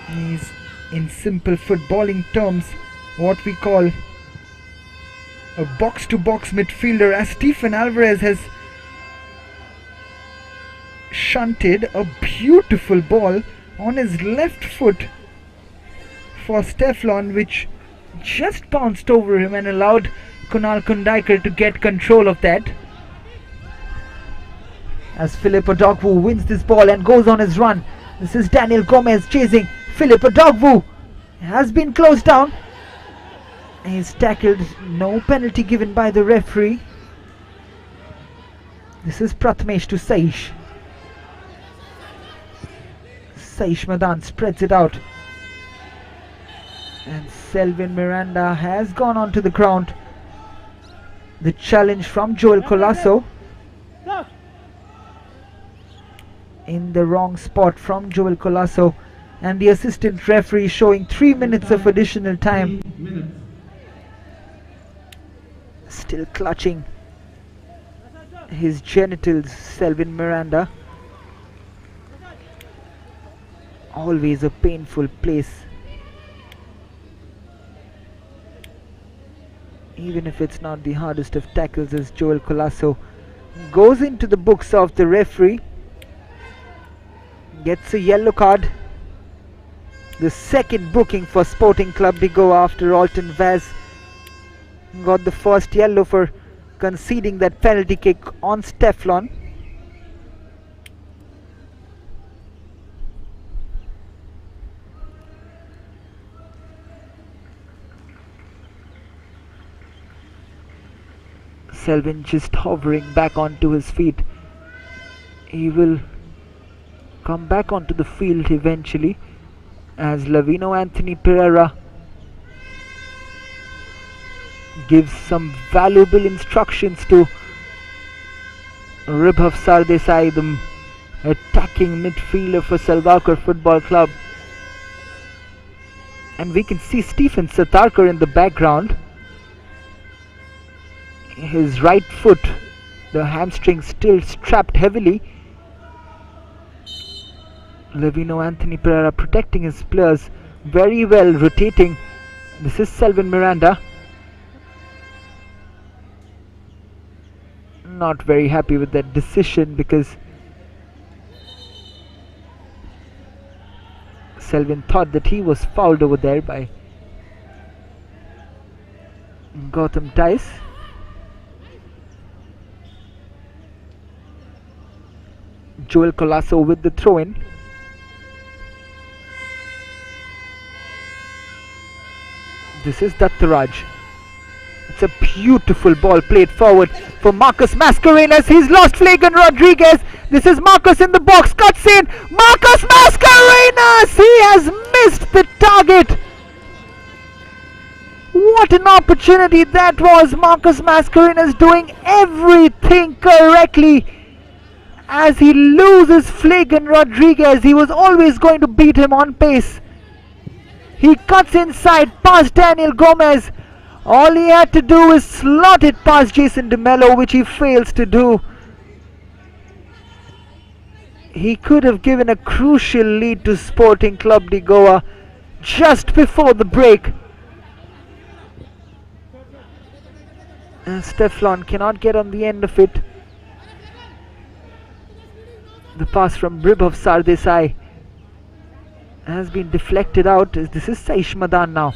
He's, in simple footballing terms, what we call a box-to-box midfielder, as Stephen Alvarez has shunted a beautiful ball on his left foot for Steflon, which just bounced over him and allowed Kunal Kundaikar to get control of that. As Filippo Dogbu wins this ball and goes on his run. This is Daniel Gomez chasing Filippo Dogbu. Has been closed down. He's tackled. No penalty given by the referee. This is Prathamesh to Saish. Saish Madan spreads it out. And Selvin Miranda has gone onto the ground. The challenge from Joel Colasso. In the wrong spot from Joel Colasso. And the assistant referee showing 3 minutes of additional time. Still clutching his genitals, Selvin Miranda. Always a painful place. Even if it's not the hardest of tackles, as Joel Colasso goes into the books of the referee. Gets a yellow card. The second booking for Sporting Clube de Goa after Alton Vaz got the first yellow for conceding that penalty kick on Steflon. Selvin just hovering back onto his feet. He will come back onto the field eventually, as Lavino Anthony Pereira gives some valuable instructions to Ribhav Sardesai, the attacking midfielder for Salgaocar Football Club. And we can see Stephen Satarkar in the background. His right foot, the hamstring still strapped heavily. Lavino Anthony Pereira protecting his players very well, rotating. This is Selvin Miranda. not very happy with that decision because Selvin thought that he was fouled over there by Gautam Tice. Joel Colasso with the throw-in. This is Dattaraj. It's a beautiful ball played forward for Marcus Mascarenas. He's lost Flagan Rodriguez. This is Marcus in the box. Cuts in. Marcus Mascarenas! He has missed the target. What an opportunity that was. Marcus Mascarenas doing everything correctly. As he loses Flagan Rodriguez, he was always going to beat him on pace. He cuts inside past Daniel Gomez. All he had to do is slot it past Jason DeMello, which he fails to do. He could have given a crucial lead to Sporting Clube de Goa just before the break. And Steflon cannot get on the end of it. The pass from Bribhav Sardesai has been deflected out. This is Saish Madan now.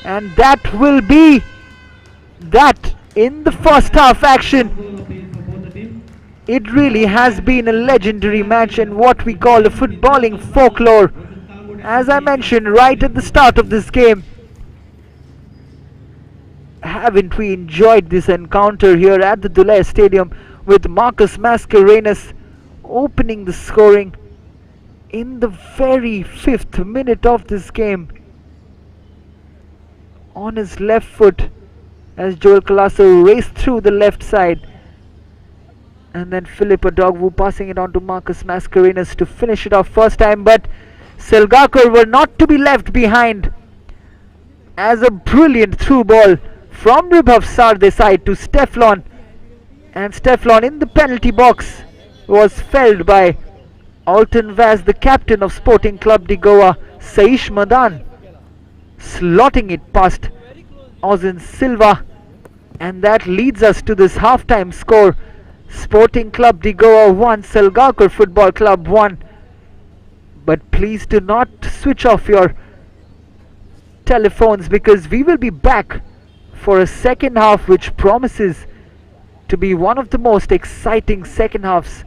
And that will be that in the first half action. It really has been a legendary match and what we call a footballing folklore. As I mentioned right at the start of this game, haven't we enjoyed this encounter here at the Duler Stadium with Marcus Mascarenas opening the scoring in the very 5th minute of this game on his left foot as Joel Colasso raced through the left side, and then Philip Adogwu passing it on to Marcus Mascarenas to finish it off first time. But Salgaocar were not to be left behind as a brilliant through ball from Bribhav Sardesai to Steflon, and Steflon in the penalty box was felled by Alton Vaz, the captain of Sporting Clube de Goa, Saish Madan, slotting it past Ozin Silva, and that leads us to this halftime score. Sporting Clube de Goa 1, Salgaocar Football Club 1. But please do not switch off your telephones because we will be back for a second half which promises to be one of the most exciting second halves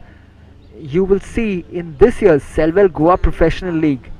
you will see in this year's Selvel Goa Professional League.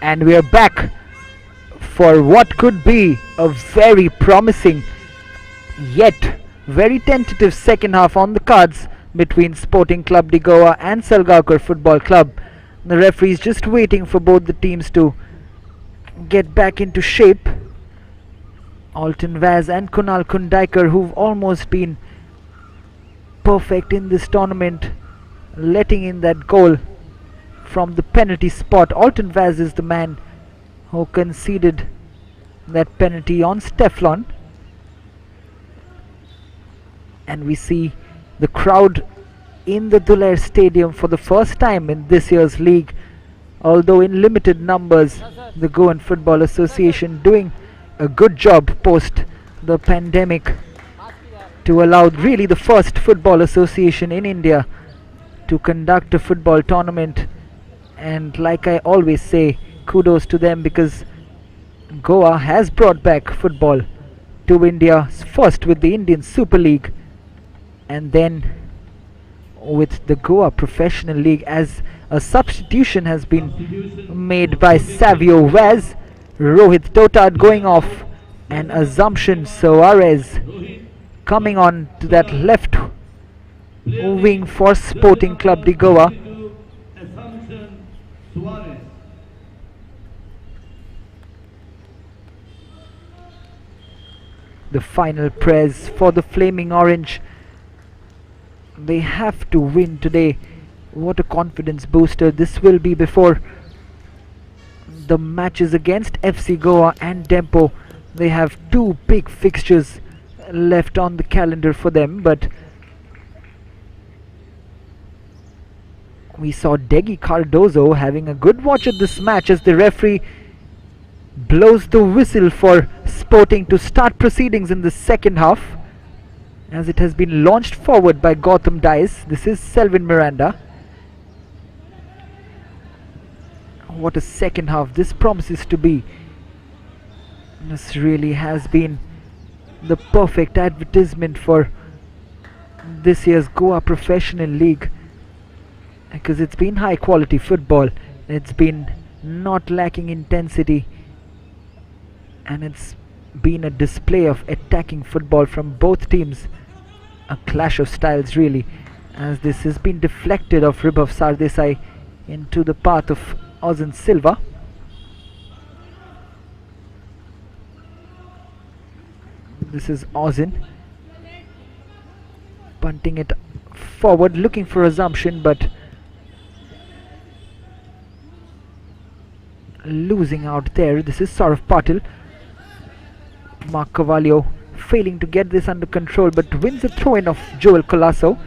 And we are back for what could be a very promising yet very tentative second half on the cards between Sporting Clube de Goa and Salgaocar Football Club. The referee is just waiting for both the teams to get back into shape. Alton Vaz and Kunal Kundaikar, who've almost been perfect in this tournament, letting in that goal from the penalty spot. Alton Vaz is the man who conceded that penalty on Steflon. And we see the crowd in the Duler Stadium for the first time in this year's league, although in limited numbers. The Goan Football Association doing a good job post the pandemic to allow really the first football association in India to conduct a football tournament. And like I always say, kudos to them, because Goa has brought back football to India, first with the Indian Super League and then with the Goa Professional League, as a substitution has been made by Savio Vaz. Rohit Totad going off and Assumption Soares coming on to that left wing for Sporting Clube de Goa. The final press for the Flaming Orange. They have to win today. What a confidence booster this will be before the matches against FC Goa and Dempo. They have two big fixtures left on the calendar for them, but we saw Degi Cardozo having a good watch at this match as the referee blows the whistle for Sporting to start proceedings in the second half, as it has been launched forward by Gautam Dice. This is Selvin Miranda. What a second half this promises to be. This really has been the perfect advertisement for this year's Goa Professional League, because it's been high quality football, it's been not lacking intensity, and it's been a display of attacking football from both teams. A clash of styles really, as this has been deflected off Ribhav Sardesai into the path of Ozan Silva. This is Ozan punting it forward, looking for Assumption, but losing out there. This is Saurav Patil. Mark Cavallo failing to get this under control, but wins a throw-in of Joel Colasso.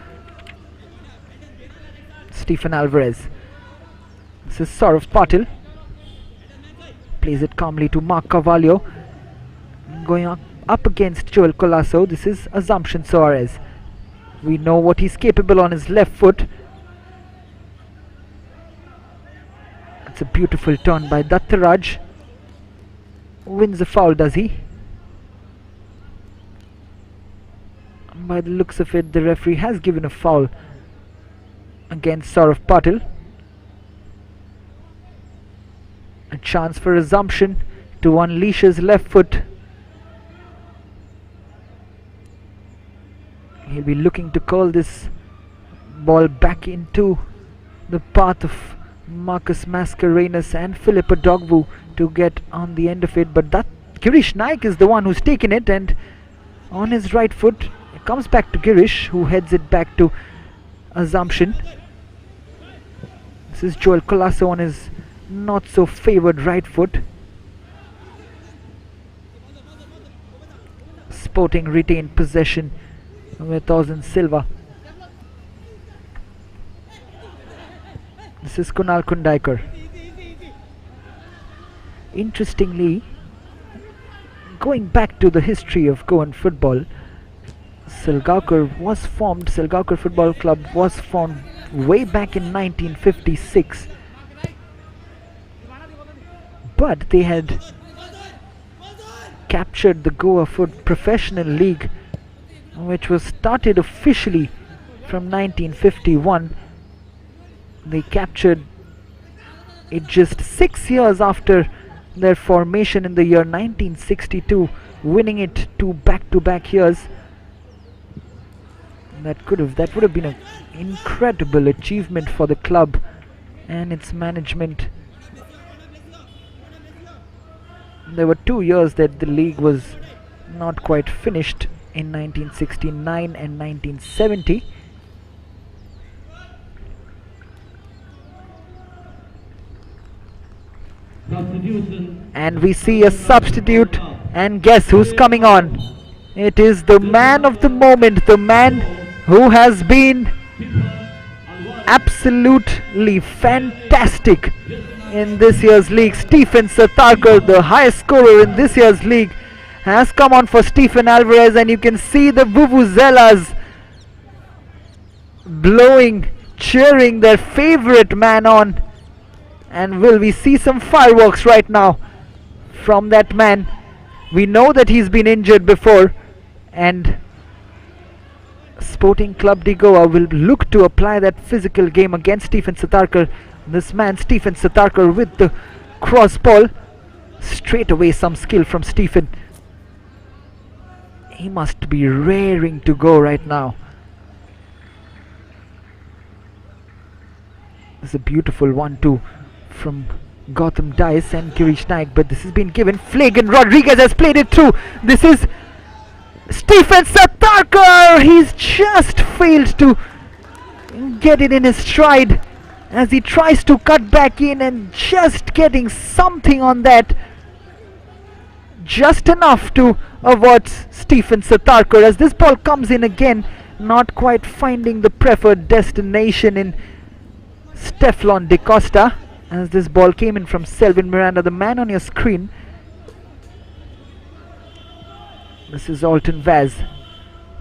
Stephen Alvarez. This is Saurav Patil. Plays it calmly to Mark Cavallo. Going up against Joel Colasso. This is Assumption Soares. We know what he's capable on his left foot. It's a beautiful turn by Dattaraj. Wins the foul, does he? By the looks of it, the referee has given a foul against Saurav Patil. A chance for Assumption to unleash his left foot. He'll be looking to curl this ball back into the path of Marcus Mascarenhas and Philip Adogwu to get on the end of it, but that Girish Naik is the one who's taken it, and on his right foot it comes back to Girish, who heads it back to Assumption. This is Joel Colasso on his not so favoured right foot. Sporting retained possession with Ozan Silva. This is Kunal Kundaikar. Interestingly, going back to the history of Goan football, Salgaocar Football Club was formed way back in 1956, but they had captured the Goa Professional League, which was started officially from 1951. They captured It just 6 years after their formation in the year 1962, winning it 2 back-to-back years. That would have been an incredible achievement for the club and its management. There were 2 years that the league was not quite finished, in 1969 and 1970. And we see a substitute, and guess who's coming on? It is the man of the moment, the man who has been absolutely fantastic in this year's league. Stephen Satarkar, the highest scorer in this year's league, has come on for Stephen Alvarez, and you can see the vuvuzelas blowing, cheering their favorite man on. And will we see some fireworks right now from that man? We know that he's been injured before, and Sporting Clube de Goa will look to apply that physical game against Stephen Satarkar. This man, Stephen Satarkar, with the cross ball. Straight away some skill from Stephen. He must be raring to go right now. This is a beautiful 1-2 from Gautam Dice and Girish Naik, but this has been given. Flagan Rodriguez has played it through. This is Stephen Satarkar. He's just failed to get it in his stride as he tries to cut back in, and just getting something on that, just enough to avoid Stephen Satarkar as this ball comes in again, not quite finding the preferred destination in Stefan De Costa. As this ball came in from Selvel Miranda, the man on your screen. This is Alton Vaz,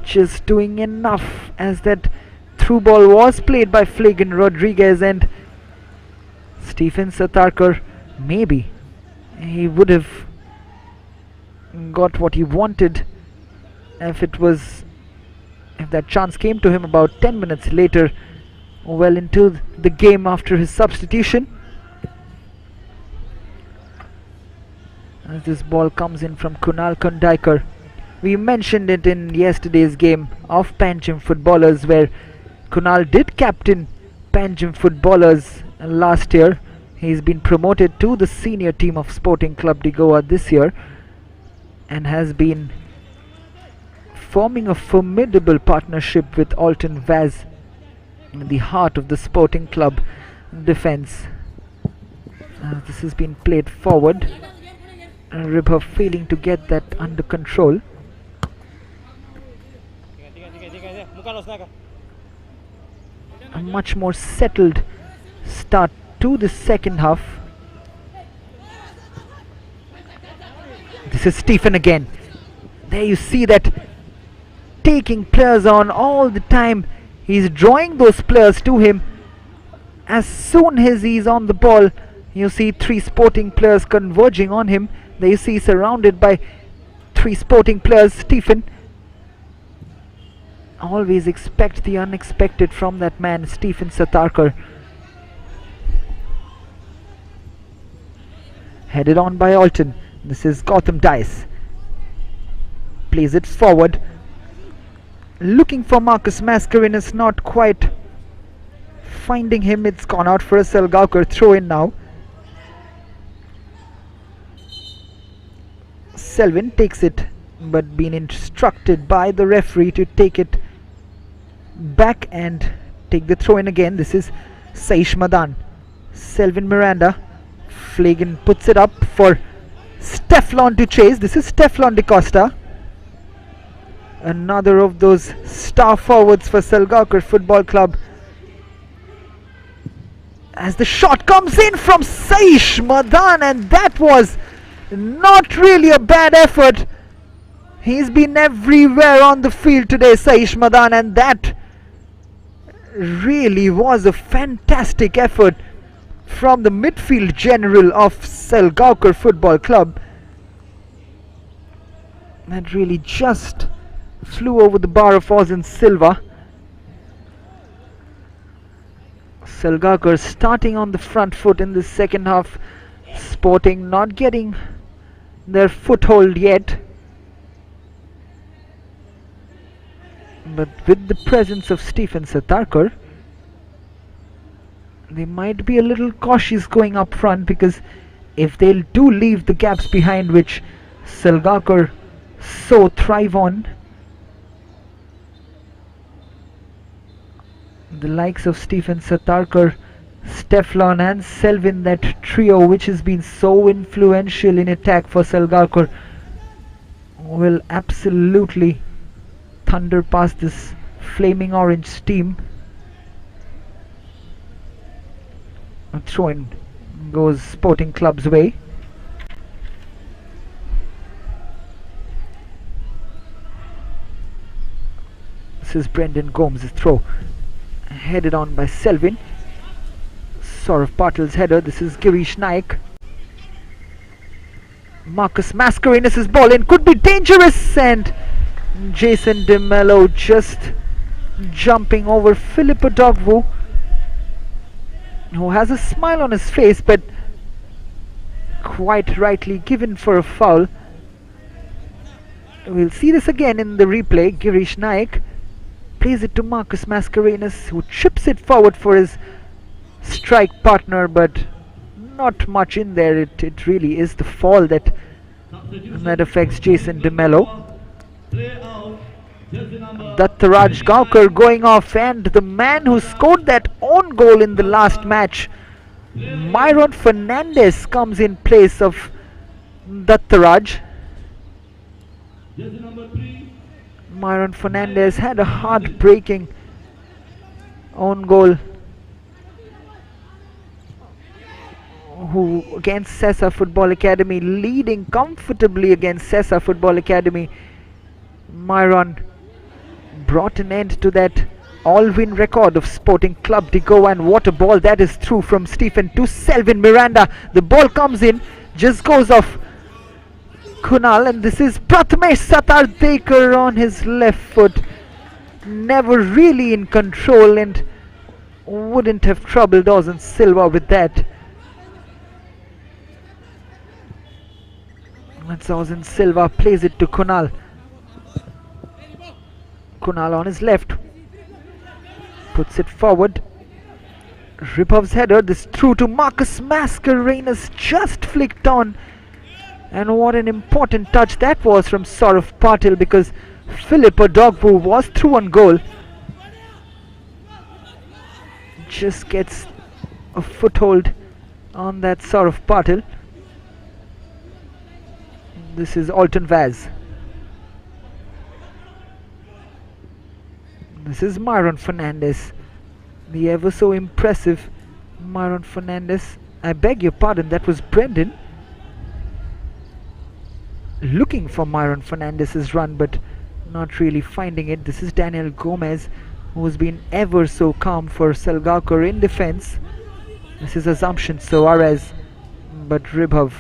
just doing enough as that through ball was played by Flagan Rodriguez, and Stephen Satarkar, maybe he would have got what he wanted if that chance came to him about 10 minutes later, well into the game after his substitution. As this ball comes in from Kunal Kondaikar. We mentioned it in yesterday's game of Panjim footballers, where Kunal did captain Panjim footballers last year. He's been promoted to the senior team of Sporting Clube de Goa this year, and has been forming a formidable partnership with Alton Vaz in the heart of the Sporting Club defence. This has been played forward. Ribha failing to get that under control. A much more settled start to the second half. This is Stephen again. There you see that, taking players on all the time. He's drawing those players to him. As soon as he's on the ball, you see 3 Sporting players converging on him. There you see, surrounded by 3 Sporting players. Stephen, always expect the unexpected from that man, Stephen Satarkar. Headed on by Alton. This is Gautam Dice. Plays it forward. Looking for Marcus Mascarenhas, not quite finding him. It's gone out for a Salgaocar throw in now. Selvin takes it, but been instructed by the referee to take it back and take the throw in again. This is Saish Madan. Selvin Miranda. Flagan puts it up for Stefan to chase. This is Stefan De Costa. Another of those star forwards for Salgaocar Football Club. As the shot comes in from Saish Madan, and that was not really a bad effort. He's been everywhere on the field today, Saish Madan, and that really was a fantastic effort from the midfield general of Salgaocar Football Club. That really just flew over the bar of Ozen Silva. Salgaocar starting on the front foot in the second half. Sporting not getting their foothold yet. But with the presence of Stephen Satarkar, they might be a little cautious going up front, because if they do leave the gaps behind which Salgaocar so thrive on, the likes of Stephen Satarkar, Stefan and Selvin, that trio which has been so influential in attack for Salgaocar, will absolutely thunder past this flaming orange team. A throw-in goes Sporting Club's way. This is Brendan Gomes' throw, headed on by Selvin. Saurav Patil's header. This is Girish Naik. Marcus Mascarenhas' ball in, could be dangerous, and Jason De Mello just jumping over Philippa Dogwu, who has a smile on his face, but quite rightly given for a foul. We'll see this again in the replay. Girish Naik plays it to Marcus Mascarenhas, who chips it forward for his strike partner, but not much in there. It really is the fall that affects Jason De Mello. Dattaraj Gaukar going off, and the man who scored that own goal in the last match, Myron Fernandez, comes in place of Dattaraj. Myron Fernandez had a heartbreaking own goal against Sessa Football Academy, leading comfortably against Sessa Football Academy. Myron brought an end to that all-win record of Sporting Clube de Goa, and what a ball that is through from Stephen to Selvin Miranda. The ball comes in, just goes off Kunal, and this is Prathamesh Satardekar on his left foot, never really in control, and wouldn't have troubled Ozan Silva with that. That's Ozan Silva, plays it to Kunal. Kunal on his left, puts it forward. Ripov's header, this through to Marcus Mascarenhas, just flicked on. And what an important touch that was from Saurav Patil, because Philippa Dogwu was through on goal. Just gets a foothold on that Saurav Patil. This is Alton Vaz. This is Myron Fernandez, the ever so impressive Myron Fernandez. I beg your pardon, that was Brendan looking for Myron Fernandez's run, but not really finding it. This is Daniel Gomez, who's been ever so calm for Salgaocar in defense. This is Assumption Soares, but Ribov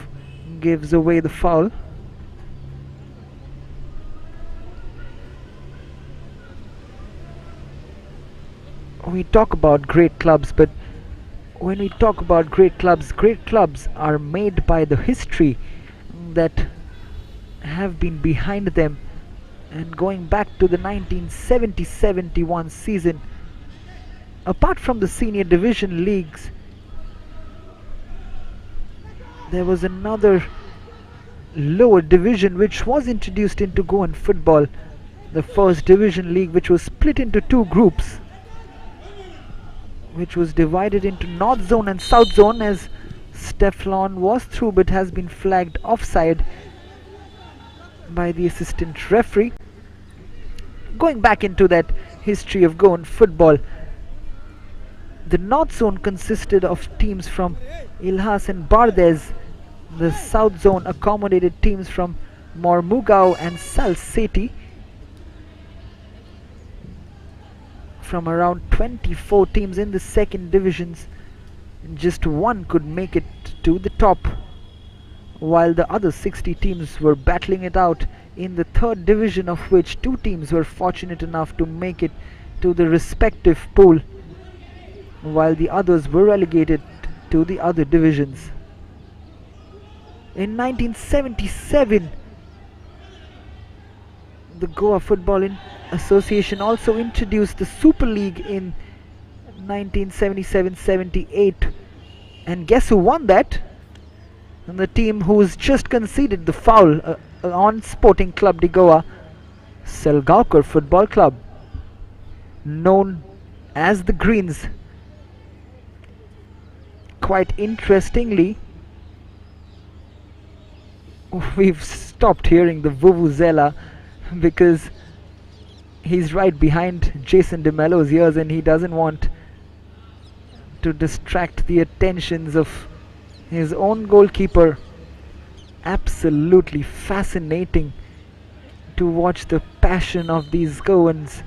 gives away the foul. We talk about great clubs, but when we talk about great clubs are made by the history that have been behind them. And going back to the 1970-71 season, apart from the senior division leagues, there was another lower division which was introduced into Goan football, the first division league, which was split into two groups, which was divided into North Zone and South Zone, as Stefan was through but has been flagged offside by the assistant referee. Going back into that history of Goan football, the North Zone consisted of teams from Ilhas and Bardez. The South Zone accommodated teams from Mormugao and Salseti. From around 24 teams in the second divisions, just one could make it to the top, while the other 60 teams were battling it out in the third division, of which two teams were fortunate enough to make it to the respective pool. while the others were relegated to the other divisions. In 1977, the Goa Football Association also introduced the Super League in 1977-78, and guess who won that? And the team who's just conceded the foul on Sporting Clube de Goa, Salgaocar Football Club, known as the Greens. Quite interestingly, we've stopped hearing the vuvuzela because he's right behind Jason DeMello's ears and he doesn't want to distract the attentions of his own goalkeeper. Absolutely fascinating to watch the passion of these Goans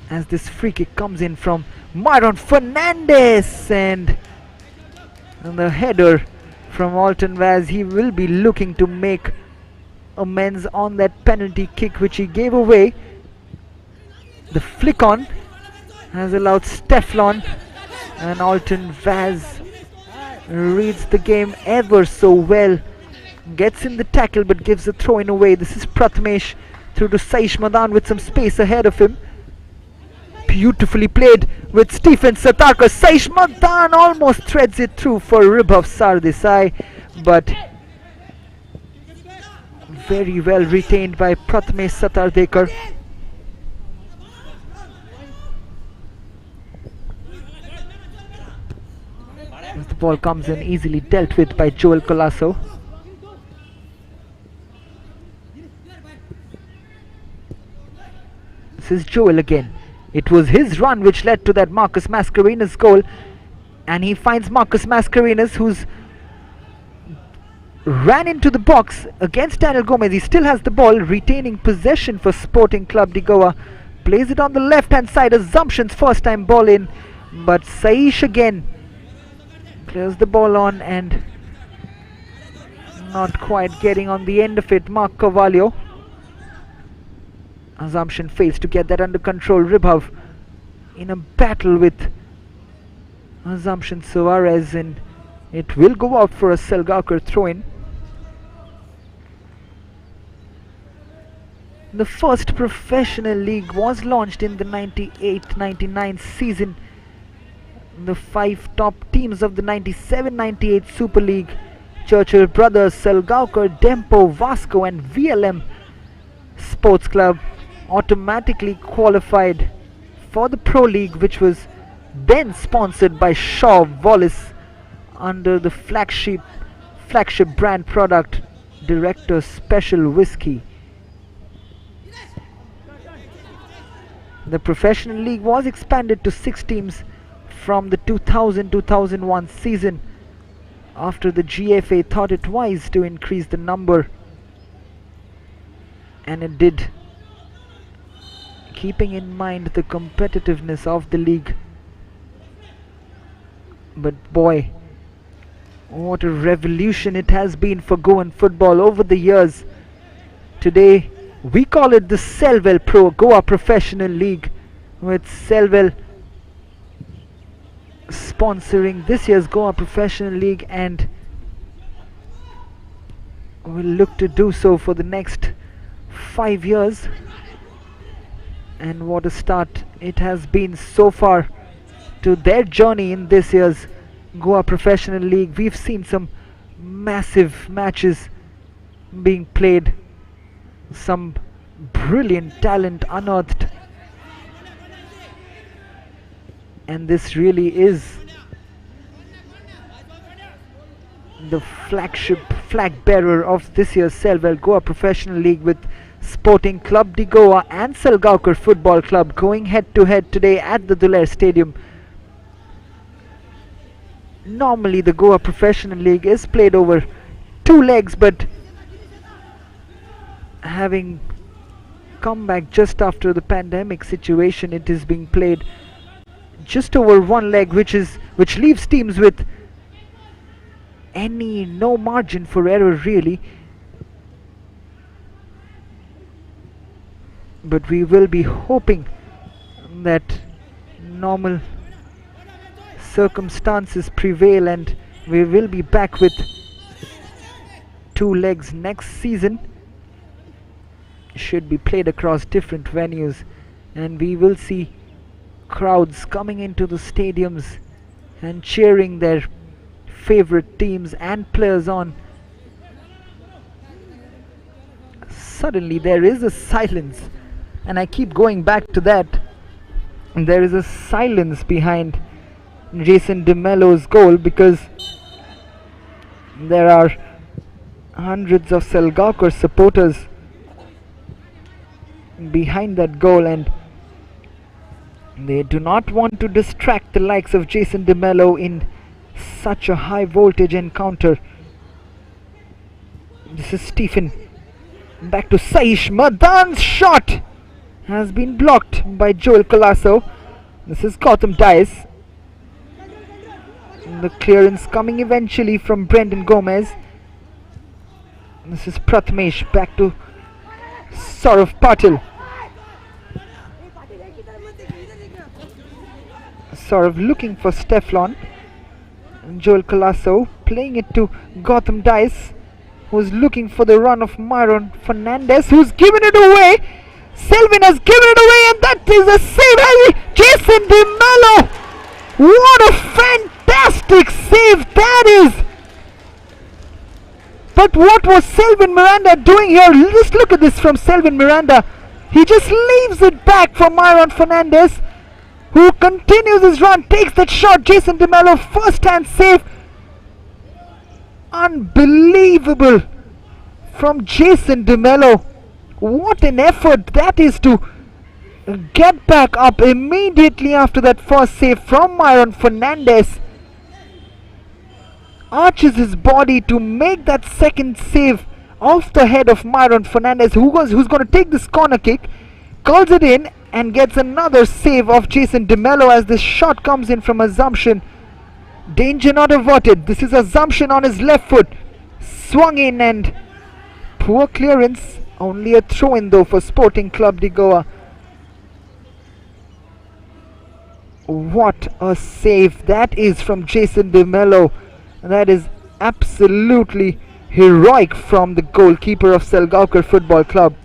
as this free kick comes in from Myron Fernandez, and the header from Alton Vaz. He will be looking to make amends on that penalty kick which he gave away. The flick on has allowed Steflon, and Alton Vaz reads the game ever so well, gets in the tackle but gives the throw in away. This is Prathamesh through to Saish Madan with some space ahead of him. Beautifully played with Stephen Satarkar. Saish Madan almost threads it through for Ribhav Sardesai, but very well retained by Prathamesh Satardekar. As the ball comes in, easily dealt with by Joel Colasso. This is Joel again. It was his run which led to that Marcus Mascarenas goal, and he finds Marcus Mascarenas, who's ran into the box against Daniel Gomez. He still has the ball, retaining possession for Sporting Clube de Goa. Plays it on the left hand side. Assumption's first time ball in, but Saish again clears the ball on and not quite getting on the end of it. Mark Carvalho. Assumption fails to get that under control. Ribhav in a battle with Assumption Suarez, and it will go out for a Salgaocar throw-in. The first professional league was launched in the 98-99 season. The 5 top teams of the 97-98 Super League, Churchill Brothers, Salgaocar, Dempo, Vasco and VLM Sports Club, automatically qualified for the Pro League, which was then sponsored by Shaw Wallace under the flagship brand product Director's Special Whiskey. The professional league was expanded to 6 teams from the 2000-2001 season after the GFA thought it wise to increase the number, and it did, keeping in mind the competitiveness of the league. But boy, what a revolution it has been for Goan football over the years. Today we call it the Selvel Goa Professional League, with Selvel sponsoring this year's Goa Professional League, and will look to do so for the next 5 years. And what a start it has been so far to their journey in this year's Goa Professional League. We've seen some massive matches being played, some brilliant talent unearthed, and this really is the flag bearer of this year's Selvel Goa Professional League, with Sporting Clube de Goa and Salgaocar Football Club going head to head today at the Duler Stadium. Normally the Goa Professional League is played over 2 legs, but having come back just after the pandemic situation, it is being played just over 1 leg, which leaves teams with no margin for error really. But we will be hoping that normal circumstances prevail and we will be back with 2 legs next season, should be played across different venues, and we will see crowds coming into the stadiums and cheering their favorite teams and players on. Suddenly there is a silence, and I keep going back to that. There is a silence behind Jason De Mello's goal because there are hundreds of Salgaocar supporters behind that goal, and they do not want to distract the likes of Jason De Mello in such a high voltage encounter. This is Stephen. Back to Saish. Madan's shot has been blocked by Joel Colasso. This is Gautam Dias. The clearance coming eventually from Brendan Gomez. This is Prathamesh. Back to Saurav Patil. Saurav looking for Steflon. And Joel Colasso playing it to Gautam Dias, who's looking for the run of Myron Fernandez, who's given it away. Selvin has given it away, and that is a save. Jason De Mello. What a fantastic save that is. But what was Selvin Miranda doing here? Just look at this from Selvin Miranda. He just leaves it back for Myron Fernandez, who continues his run, takes that shot. Jason De Mello, first hand save. Unbelievable from Jason De Mello. What an effort that is to get back up immediately after that first save from Myron Fernandez. Arches his body to make that second save off the head of Myron Fernandez, who's going to take this corner kick, calls it in, and gets another save of Jason De Mello as this shot comes in from Assumption. Danger not averted. This is Assumption on his left foot. Swung in and poor clearance. Only a throw in though for Sporting Clube de Goa. What a save that is from Jason De Mello. That is absolutely heroic from the goalkeeper of Salgaocar Football Club.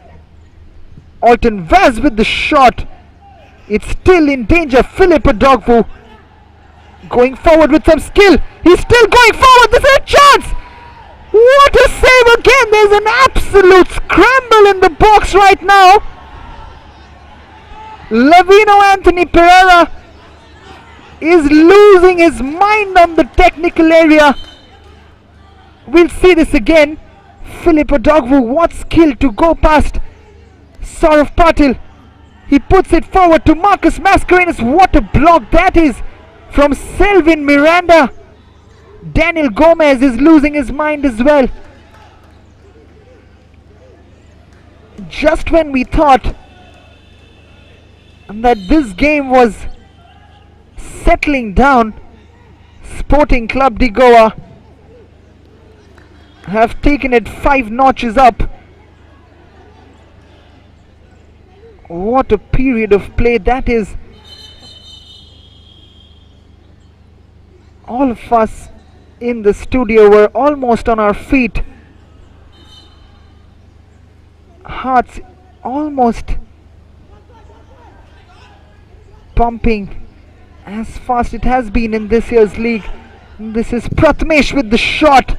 Alton Vaz with the shot. It's still in danger. Philip Adogwu going forward with some skill. He's still going forward. This is a chance. What a save again. There's an absolute scramble in the box right now. Lavino Anthony Pereira is losing his mind on the technical area. We'll see this again. Philip Adogwu, what skill to go past Saurav Patil. He puts it forward to Marcus Mascarenhas. What a block that is from Selvin Miranda. Daniel Gomez is losing his mind as well. Just when we thought that this game was settling down, Sporting Clube de Goa have taken it 5 notches up. What a period of play that is. All of us in the studio were almost on our feet. Hearts almost pumping as fast it has been in this year's league. This is Prathamesh with the shot.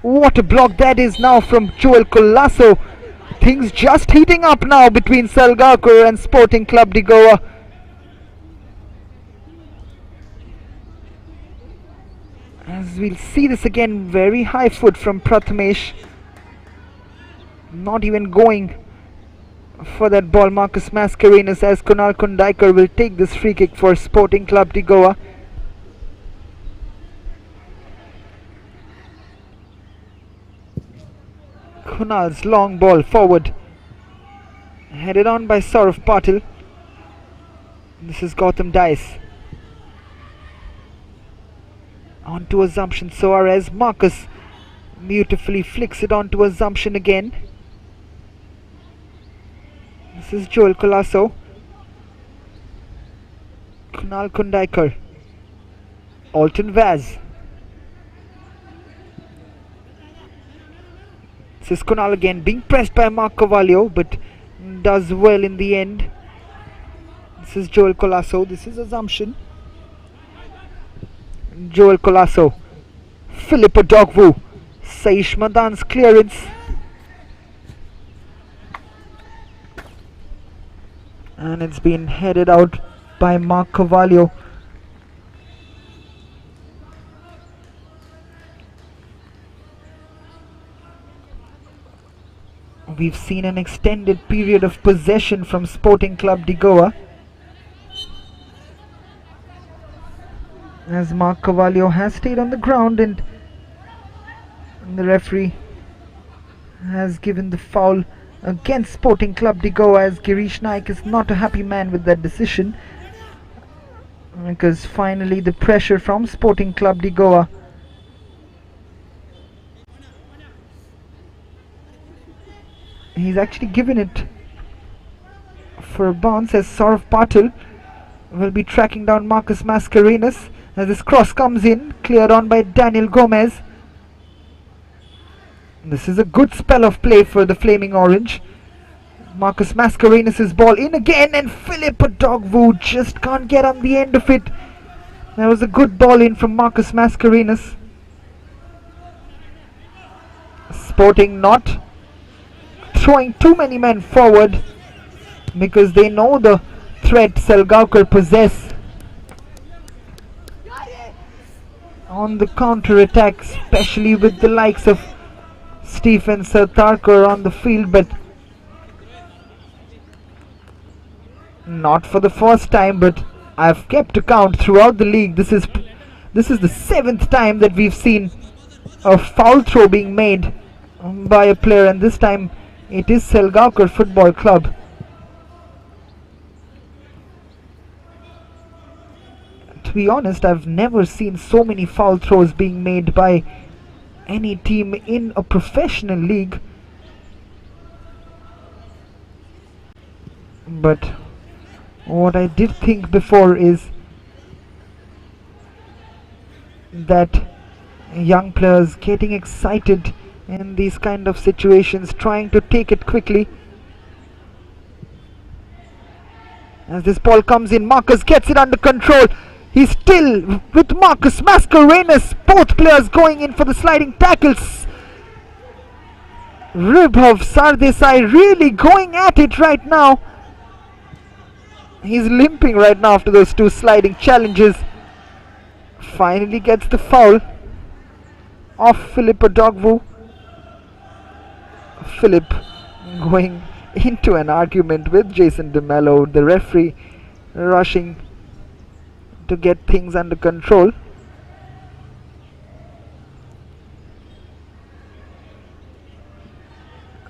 What a block that is now from Joel Colasso. Things just heating up now between Salgaocar and Sporting Clube de Goa. As we'll see this again, very high foot from Prathamesh. Not even going for that ball. Marcus Mascarenhas, as Kunal Kundaikar will take this free kick for Sporting Clube de Goa. Kunal's long ball forward, headed on by Saurav Patil. This is Gautam Dias. On to Assumption Soares. Marcus beautifully flicks it on to Assumption again. This is Joel Colasso. Kunal Kundaikar. Alton Vaz. This is Kunal again, being pressed by Mark Carvalho, but does well in the end. This is Joel Colasso. This is Assumption. Joel Colasso. Filippo Dogvu. Saish Madan's clearance. And it's been headed out by Mark Carvalho. We've seen an extended period of possession from Sporting Clube de Goa, as Mark Carvalho has stayed on the ground and the referee has given the foul against Sporting Clube de Goa, as Girish Naik is not a happy man with that decision, because finally the pressure from Sporting Clube de Goa he's actually given it for a bounce, as Saurav Patil will be tracking down Marcus Mascarenhas as this cross comes in, cleared on by Daniel Gomez. This is a good spell of play for the Flaming Orange. Marcus Mascarenhas' ball in again, and Filippo Dogvu just can't get on the end of it. That was a good ball in from Marcus Mascarenhas. Sporting not throwing too many men forward because they know the threat Salgaocar possess on the counter attack, especially with the likes of Stephen Sartarkar on the field, but not for the first time, but I've kept account throughout the league. This is the 7th time that we've seen a foul throw being made by a player, and this time it is Salgaocar Football Club. To be honest, I've never seen so many foul throws being made by any team in a professional league. But what I did think before is that young players getting excited in these kind of situations, trying to take it quickly. As this ball comes in, Marcus gets it under control. He's still with Marcus Mascarenhas, both players going in for the sliding tackles. Ribhav Sardesai really going at it right now. He's limping right now after those two sliding challenges. Finally gets the foul off Filippo Dogvu. Philip going into an argument with Jason DeMello, the referee rushing to get things under control.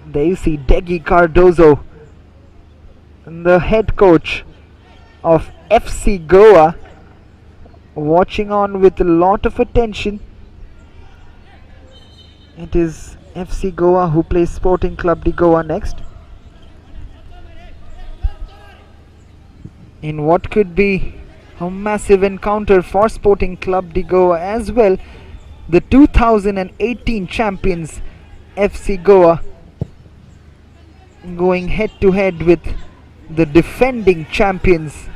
There you see Degi Cardozo, the head coach of FC Goa, watching on with a lot of attention. It is FC Goa who plays Sporting Clube de Goa next, in what could be a massive encounter for Sporting Clube de Goa as well. The 2018 champions FC Goa going head to head with the defending champions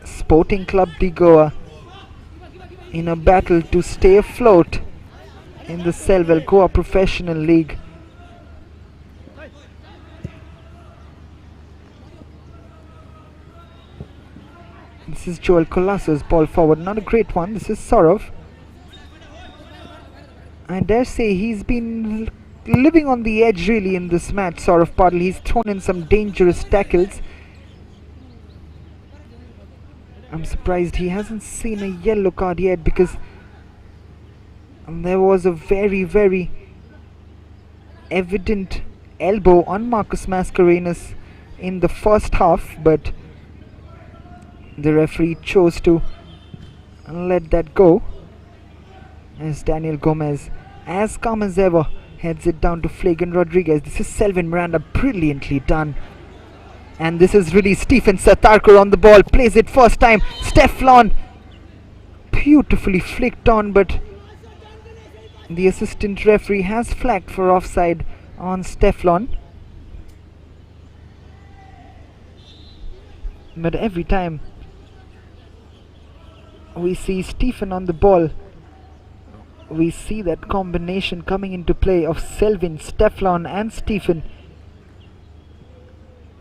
Sporting Clube de Goa in a battle to stay afloat in the Selvel Goa Professional League. This is Joel Colasso's ball forward, not a great one. This is Saurav. I dare say he's been living on the edge really in this match, Saurav Patil. He's thrown in some dangerous tackles. I'm surprised he hasn't seen a yellow card yet, because there was a very, very evident elbow on Marcus Mascarenhas in the first half, but the referee chose to let that go, as Daniel Gomez, as calm as ever, heads it down to Flagan Rodriguez. This is Selvin Miranda, brilliantly done. And this is really Stephen Satarkar on the ball. Plays it first time. Steflon beautifully flicked on, but the assistant referee has flagged for offside on Steflon. But every time we see Stephen on the ball, we see that combination coming into play of Selvin, Steflon and Stephen.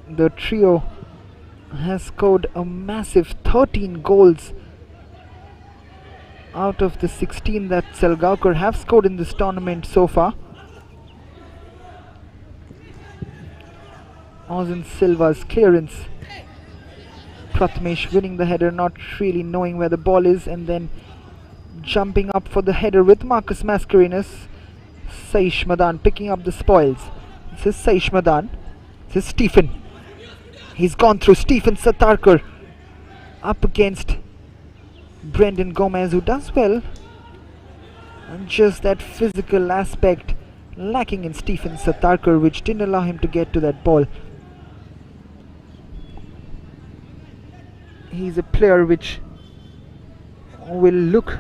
The trio has scored a massive 13 goals out of the 16 that Salgaocar have scored in this tournament so far. Ozan Silva's clearance. Prathamesh winning the header, not really knowing where the ball is, and then jumping up for the header with Marcus Mascarenhas. Saish Madan picking up the spoils. This is Saish Madan. This is Stephen. He's gone through. Stephen Satarkar up against Brendan Gomez, who does well, and just that physical aspect lacking in Stephen Satarkar, which didn't allow him to get to that ball. He's a player which will look,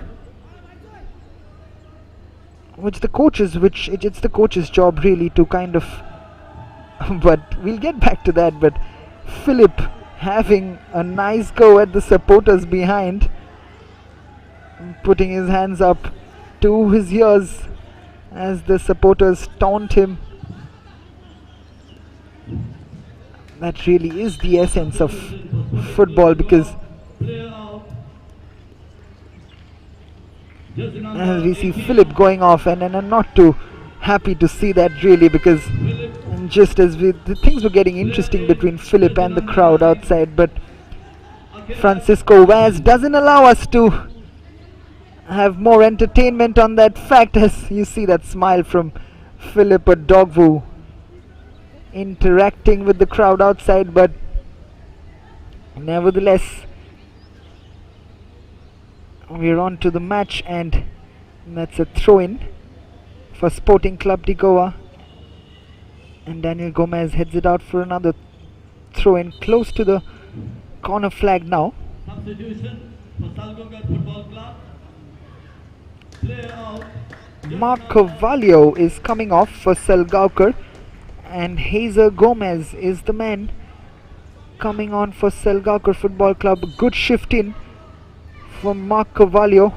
it's the coach's job really to kind of but we'll get back to that. But Philip having a nice go at the supporters behind, putting his hands up to his ears as the supporters taunt him. That really is the essence of football, because as we see Philip going off, and I'm not too happy to see that really, because just as the things were getting interesting between Philip and the crowd outside, but Francisco Vaz doesn't allow us to have more entertainment on that fact, as you see that smile from Philip Adogwu interacting with the crowd outside. But nevertheless, we're on to the match, and that's a throw-in for Sporting Clube de Goa, and Daniel Gomez heads it out for another throw-in close to the corner flag now. Substitution for Salgaocar Football Club. Player out. Mark Carvalho is coming off for Salgaocar, and Hazer Gomez is the man coming on for Salgaocar Football Club. Good shift in from Mark Carvalho.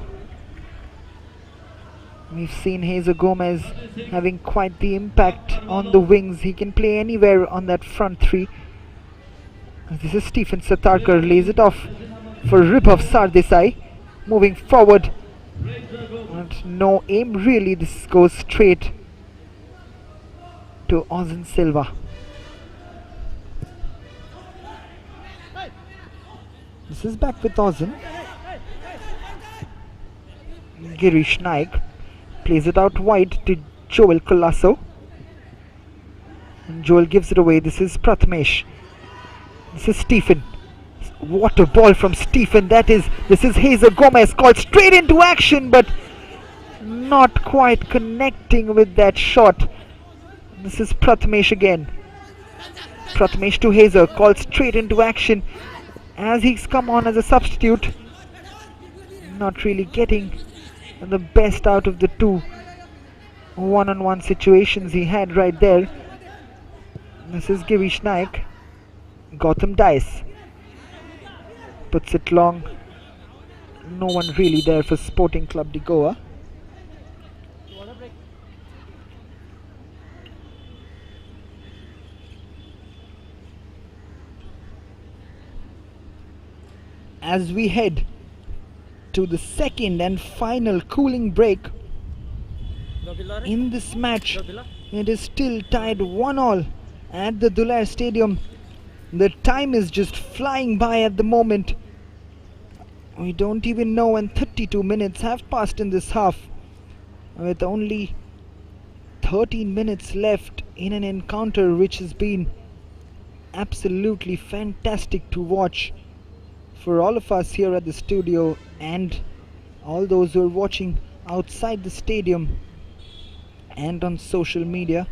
We've seen Hazer Gomez having quite the impact on the wings. He can play anywhere on that front three. This is Stephen Satarkar, lays it off for Ribhav Sardesai. Moving forward, and no aim really. This goes straight to Ozan Silva. This is back with Ozan. Girish Naik plays it out wide to Joel Colasso, and Joel gives it away. This is Prathamesh. This is Stephen. What a ball from Stephen that is. This is Hazer Gomez, called straight into action, but not quite connecting with that shot. This is Prathamesh again. Prathamesh to Hazer, called straight into action as he's come on as a substitute. Not really getting the best out of the two one-on-one situations he had right there. This is Girish Naik. Gautam Dice puts it long. No one really there for Sporting Clube de Goa. As we head to the second and final cooling break in this match, it is still tied 1-1 at the Duler Stadium. The time is just flying by at the moment. We don't even know when 32 minutes have passed in this half, with only 13 minutes left in an encounter which has been absolutely fantastic to watch for all of us here at the studio and all those who are watching outside the stadium and on social media.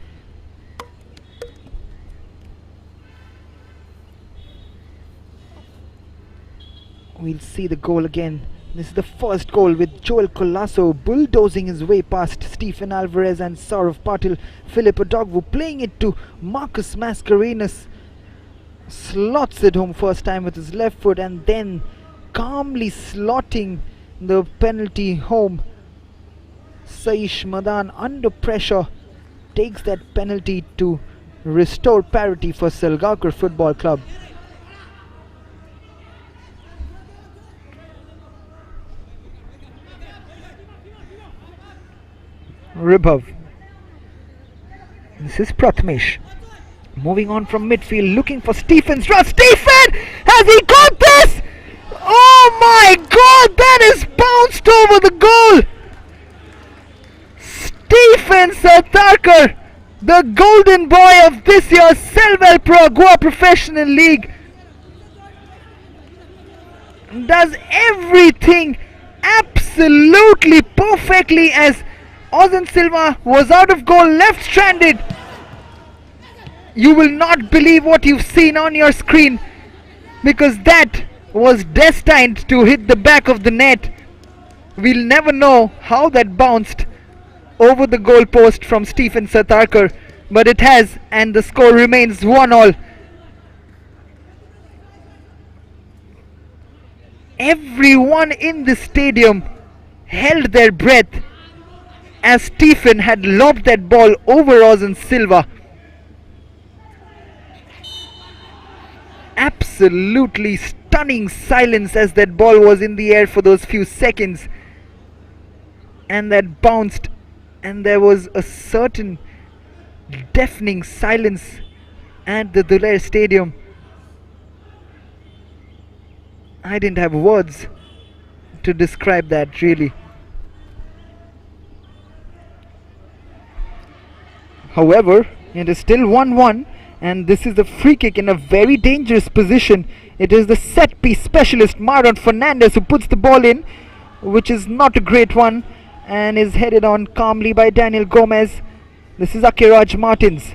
We'll see the goal again. This is the first goal with Joel Colasso bulldozing his way past Stephen Alvarez and Saurav Patil. Philip Odogwu playing it to Marcus Mascarenhas. Slots it home first time with his left foot and then calmly slotting the penalty home. Saish Madan under pressure takes that penalty to restore parity for Salgaocar Football Club. Ribhav. This is Prathamesh. Moving on from midfield, looking for Stephen's run. Stephen! Has he got this? Oh my god, that is bounced over the goal! Stephen Satarkar, the golden boy of this year's Selvel Goa Professional League, does everything absolutely perfectly as Ozan Silva was out of goal, left stranded. You will not believe what you've seen on your screen, because that was destined to hit the back of the net. We'll never know how that bounced over the goal post from Stephen Satarkar, but it has, and the score remains 1-1. Everyone in the stadium held their breath as Stephen had lobbed that ball over Ozan Silva. Absolutely stunning silence as that ball was in the air for those few seconds, and that bounced, and there was a certain deafening silence at the Duler Stadium. I didn't have words to describe that, really. However, it is still 1-1, and this is a free kick in a very dangerous position. It is the set piece specialist Marlon Fernandez who puts the ball in, which is not a great one, and is headed on calmly by Daniel Gomez. This is Akiraj Martins.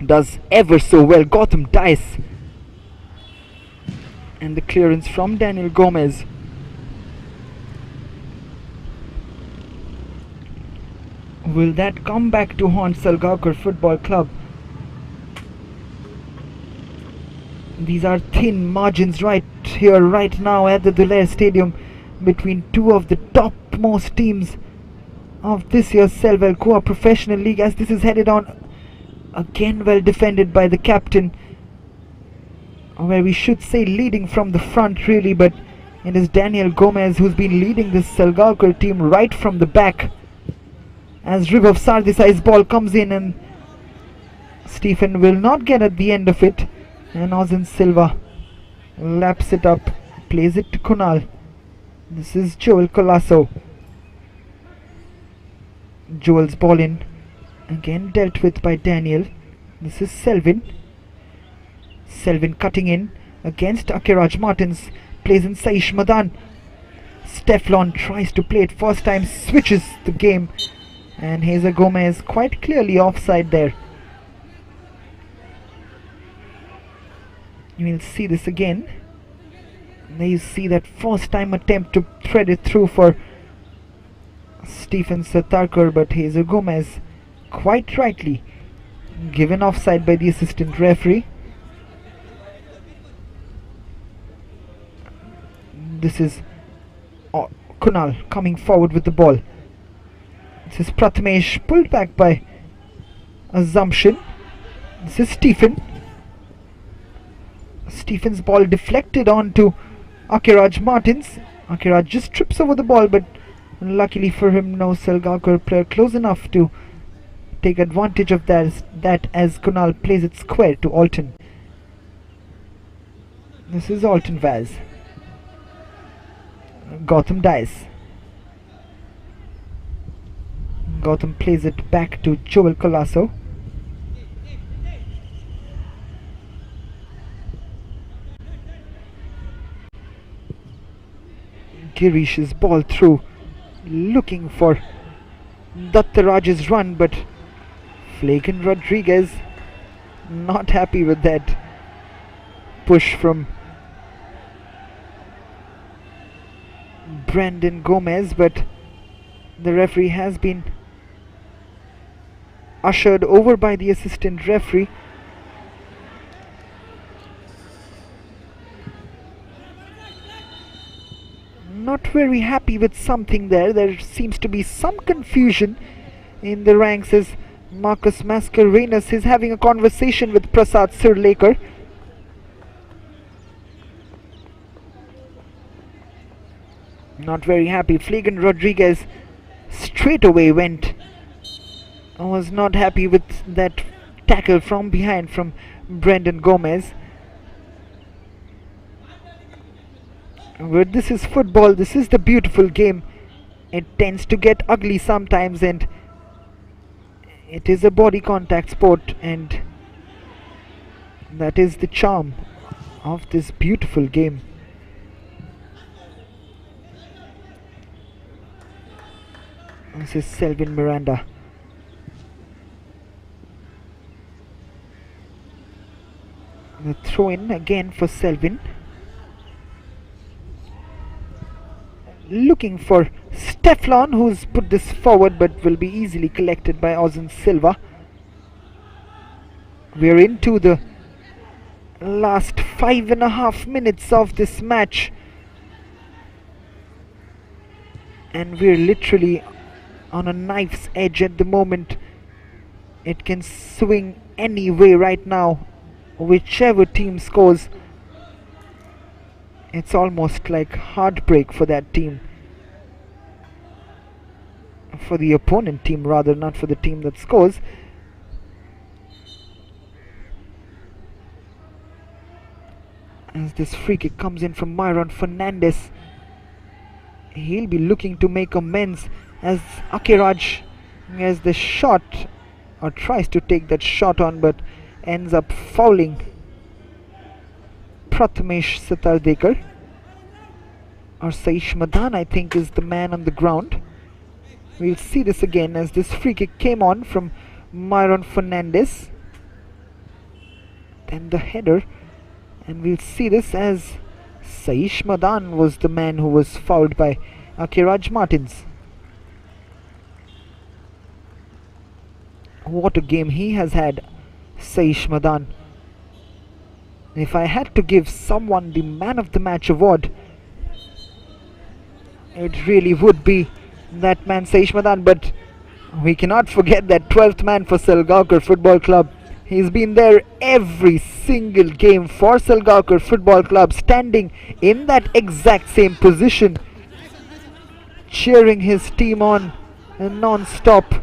Does ever so well. Gautam Dice. And the clearance from Daniel Gomez. Will that come back to haunt Salgaocar Football Club? These are thin margins right here, right now at the Duler Stadium between two of the topmost teams of this year's Selvel Goa Professional League, as this is headed on again, well defended by the captain, where we should say leading from the front really, but it is Daniel Gomez who's been leading this Salgaocar team right from the back. As Ribhav Sardesai's ball comes in, and Stephen will not get at the end of it, and Ozan Silva laps it up, plays it to Kunal. This is Joel Colasso. Joel's ball in, again dealt with by Daniel. This is Selvin. Selvin cutting in against Akiraj Martins, plays in Saish Madan. Steflon tries to play it first time, switches the game, and Hazer Gomez quite clearly offside there. You will see this again. There you see that first time attempt to thread it through for Stephen Satarkar, but Hazer Gomez quite rightly given offside by the assistant referee. This is Kunal coming forward with the ball. This is Prathamesh, pulled back by Assumption. This is Stephen. Stephen's ball deflected onto Akiraj Martins. Akiraj just trips over the ball, but luckily for him, no Salgaocar player close enough to take advantage of that as Kunal plays it square to Alton. This is Alton Vaz. Gautam Dice. Gautam plays it back to Joel Colasso. Girish's ball through, looking for Dattaraj's run, but Flaken Rodriguez not happy with that. push from Brandon Gomez, but the referee has been ushered over by the assistant referee. Not very happy with something there. There seems to be some confusion in the ranks as Marcus Mascarenhas is having a conversation with Prasad Sirlekar. Not very happy. Flagan Rodriguez straight away was not happy with that tackle from behind from Brendan Gomez. But this is football, this is the beautiful game. It tends to get ugly sometimes, and it is a body contact sport, and that is the charm of this beautiful game. This is Selvin Miranda. The throw in again for Selvin. Looking for Steflon, who's put this forward but will be easily collected by Ozan Silva. We're into the last 5.5 minutes of this match, and we're literally on a knife's edge at the moment. It can swing any way right now, whichever team scores. It's almost like heartbreak for that team, for the opponent team rather, not for the team that scores. As this free kick comes in from Myron Fernandez, he'll be looking to make amends as Akiraj has the shot, or tries to take that shot on, but ends up fouling Prathamesh Satardekar. Or Saish Madan, I think, is the man on the ground. We'll see this again as this free kick came on from Myron Fernandez. Then the header, and we'll see this as Saish Madan was the man who was fouled by Akiraj Martins. What a game he has had, Saish Madan. If I had to give someone the man of the match award, it really would be that man, Saish Madan. But we cannot forget that 12th man for Salgaocar Football Club. He's been there every single game for Salgaocar Football Club, standing in that exact same position, cheering his team on non-stop.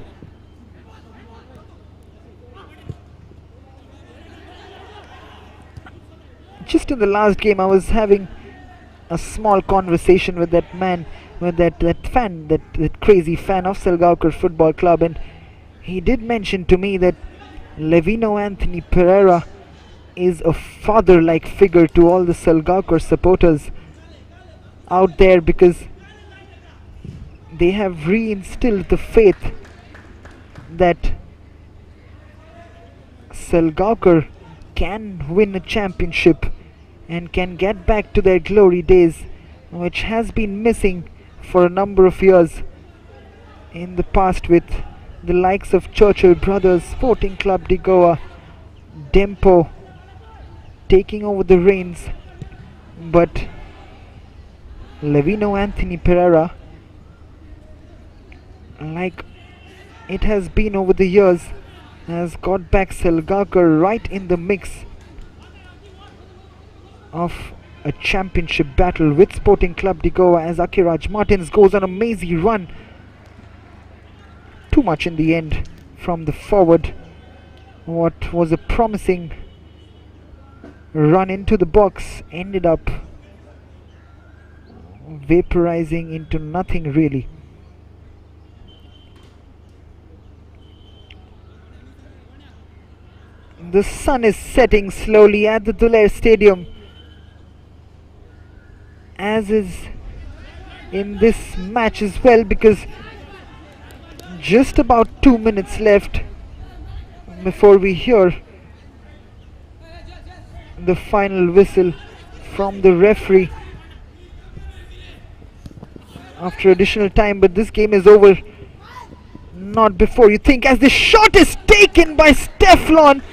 Just in the last game, I was having a small conversation with that man, with that crazy fan of Salgaocar Football Club, and he did mention to me that Levino Anthony Pereira is a father-like figure to all the Salgaocar supporters out there, because they have reinstilled the faith that Salgaocar can win a championship and can get back to their glory days, which has been missing for a number of years in the past, with the likes of Churchill Brothers, Sporting Clube de Goa, Dempo taking over the reins. But Levino Anthony Pereira, like it has been over the years, has got back Salgaocar right in the mix of a championship battle with Sporting Clube de Goa, as Akiraj Martins goes on a mazy run. Too much in the end from the forward. What was a promising run into the box ended up vaporizing into nothing really. The sun is setting slowly at the Duler Stadium, as is in this match as well, because just about 2 minutes left before we hear the final whistle from the referee after additional time, but this game is over not before you think, as the shot is taken by Stefan.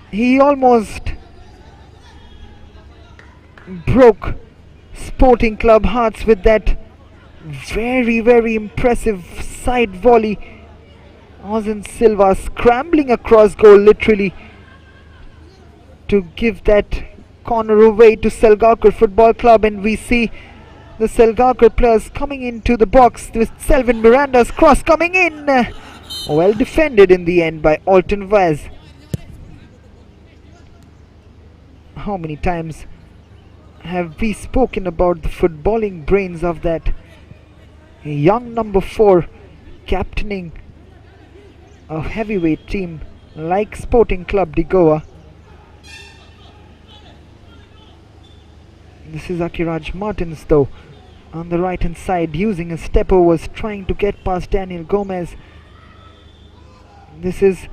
He almost broke Sporting Club hearts with that very impressive side volley. Ozen Silva scrambling across goal literally to give that corner away to Salgaocar Football Club, and we see the Salgaocar players coming into the box with Selvel Miranda's cross coming in. Well defended in the end by Alton Vaz. How many times have we spoken about the footballing brains of that young number 4 captaining a heavyweight team like Sporting Clube de Goa. This is Akiraj Martins though on the right hand side, using a step overs, trying to get past Daniel Gomez. This is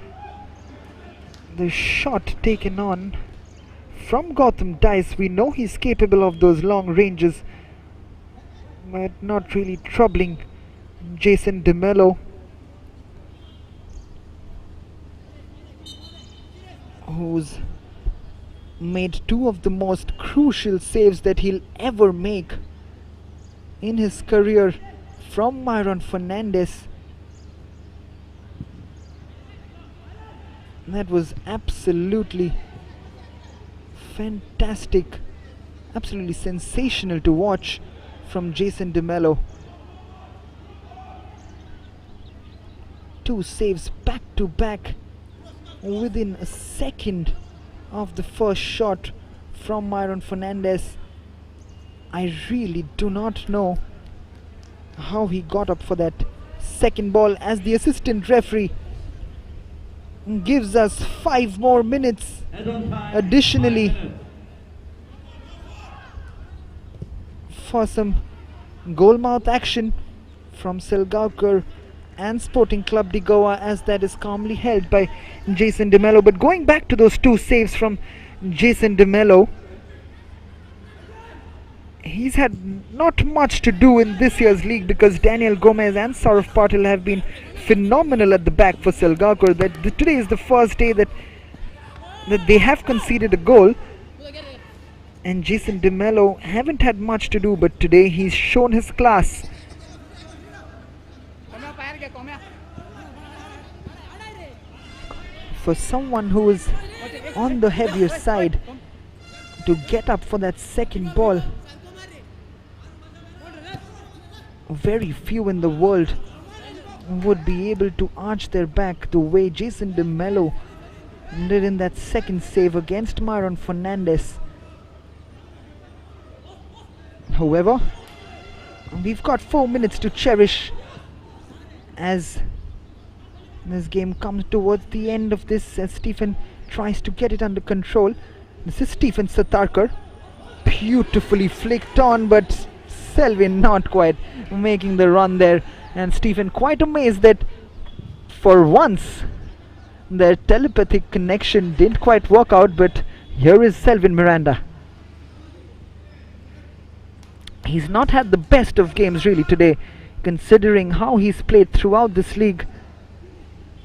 the shot taken on from Gotham Dice. We know he's capable of those long ranges, but not really troubling Jason DeMello, who's made 2 of the most crucial saves that he'll ever make in his career from Myron Fernandez. That was absolutely fantastic, absolutely sensational to watch from Jason DeMello. 2 saves back to back within a second of the first shot from Myron Fernandez. I really do not know how he got up for that second ball, as the assistant referee gives us 5 more minutes additionally for some goalmouth action from Salgaocar and Sporting Clube de Goa, as that is calmly held by Jason DeMello. But going back to those 2 saves from Jason DeMello, he's had not much to do in this year's league, because Daniel Gomez and Saurav Patil have been phenomenal at the back for Salgaocar. Today is the first day that they have conceded a goal, and Jason DeMello haven't had much to do, but today he's shown his class. For someone who is on the heavier side to get up for that second ball, very few in the world would be able to arch their back the way Jason DeMello did in that second save against Myron Fernandez. However, we've got 4 minutes to cherish as this game comes towards the end of this, as Stephen tries to get it under control. This is Stephen Satarkar, beautifully flicked on, but Selvin not quite making the run there, and Stephen quite amazed that for once their telepathic connection didn't quite work out. But here is Selvin Miranda. He's not had the best of games really today, considering how he's played throughout this league,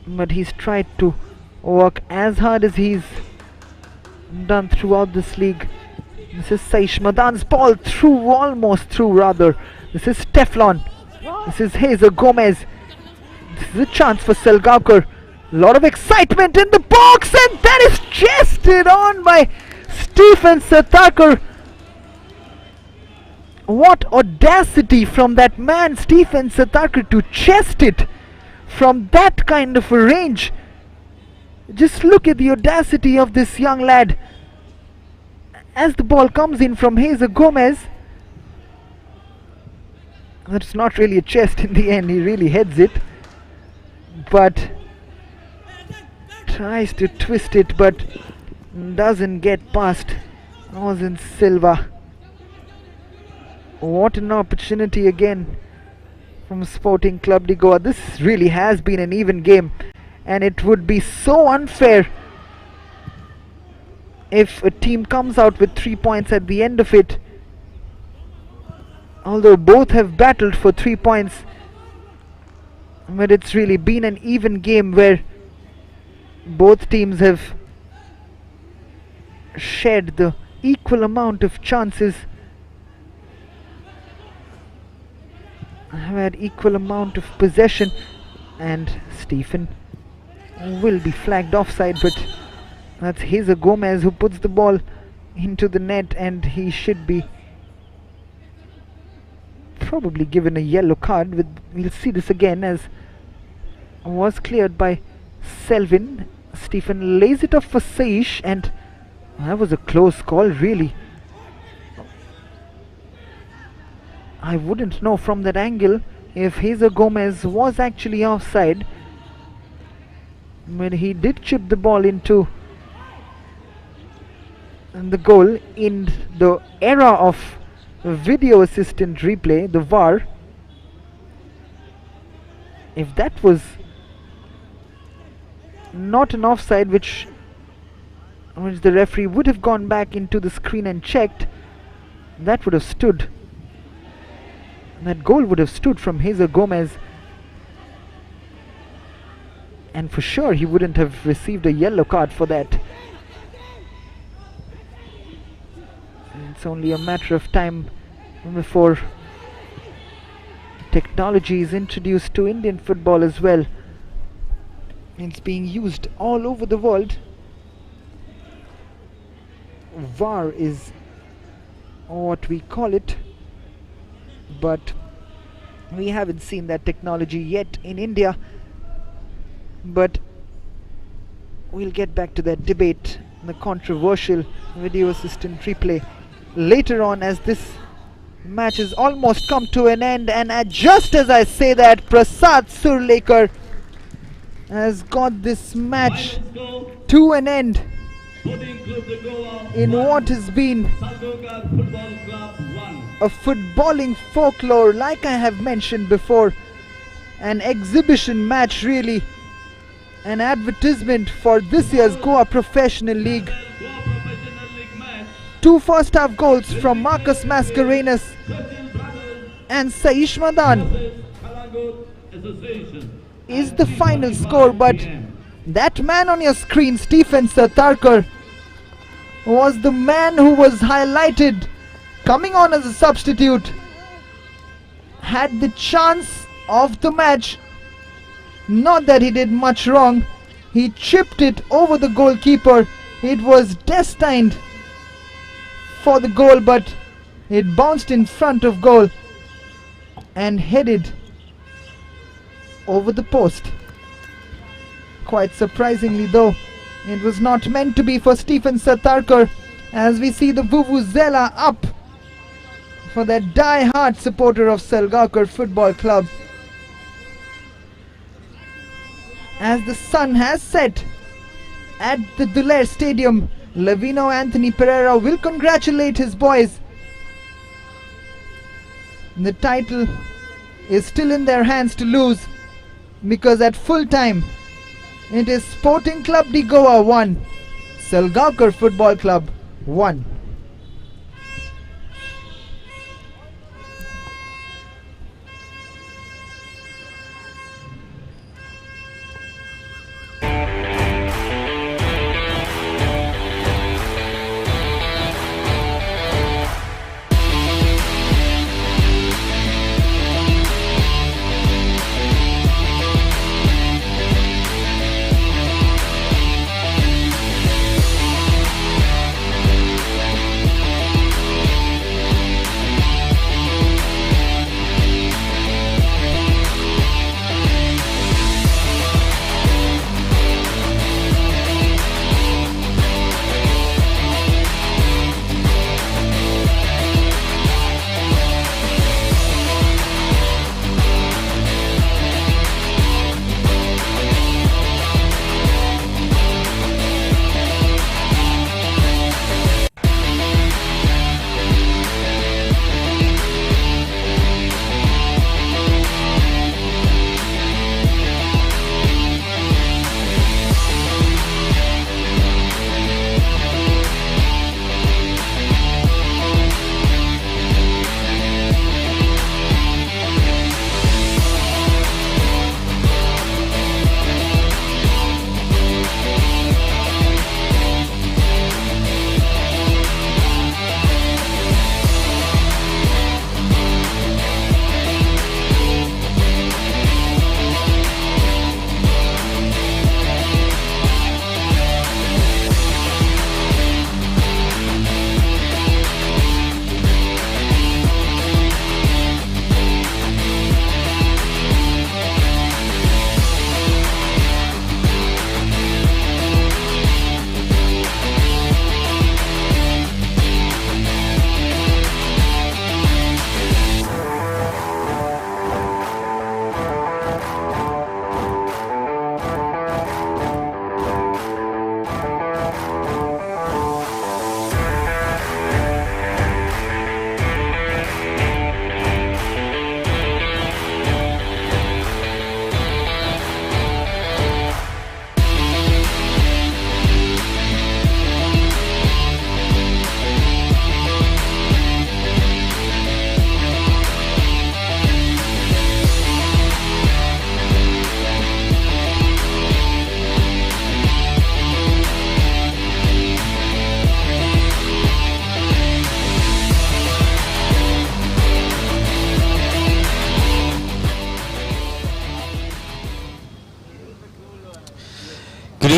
but he's tried to work as hard as he's done throughout this league. This is Saish Madan's ball through, almost through rather. This is Teflon. This is Hazer Gomez. This is a chance for Salgaocar. A lot of excitement in the box, and that is chested on by Stephen Satarkar. What audacity from that man Stephen Satarkar to chest it from that kind of a range. Just look at the audacity of this young lad. As the ball comes in from Hazer Gomez, that's not really a chest in the end, he really heads it, but tries to twist it, but doesn't get past Ozen Silva. What an opportunity again from Sporting Clube de Goa. This really has been an even game, and it would be so unfair if a team comes out with 3 points at the end of it. Although both have battled for 3 points, but it's really been an even game where both teams have shared the equal amount of chances, have had equal amount of possession, and Stephen will be flagged offside, but that's Hazer Gomez who puts the ball into the net, and he should be probably given a yellow card. We'll see this again, as was cleared by Selvin. Stephen lays it off for Saish, and that was a close call, really. I wouldn't know from that angle if Hazer Gomez was actually offside, but he did chip the ball into the goal. In the era of video assistant replay, the VAR, if that was not an offside, which the referee would have gone back into the screen and checked, that would have stood. That goal would have stood from Hazer Gomez, and for sure he wouldn't have received a yellow card for that. It's only a matter of time before technology is introduced to Indian football as well. It's being used all over the world. VAR is what we call it, but we haven't seen that technology yet in India. But we'll get back to that debate, the controversial video assistant replay, later on, as this match has almost come to an end. And just as I say that, Prasad Surlekar has got this match to an end Sporting Clube de Goa in what has been Salgaocar Football Club 1. a footballing folklore, like I have mentioned before, an exhibition match, really, an advertisement for this year's Goa Professional League. Goa Professional League match. 2 first half goals from Marcus Mascarenas Churchill Brothers and Saish Madan versus Kalangut Association. is the final score, but that man on your screen, Stephen Satarkar, was the man who was highlighted coming on as a substitute, had the chance of the match. Not that he did much wrong, he chipped it over the goalkeeper. It was destined for the goal, but it bounced in front of goal and headed over the post. Quite surprisingly though, it was not meant to be for Stephen Satarkar, as we see the Vuvuzela up for that die-hard supporter of Salgaocar Football Club. As the sun has set at the Duler Stadium, Lavino Anthony Pereira will congratulate his boys. The title is still in their hands to lose, because at full time it is Sporting Clube de Goa 1, Salgaocar Football Club 1.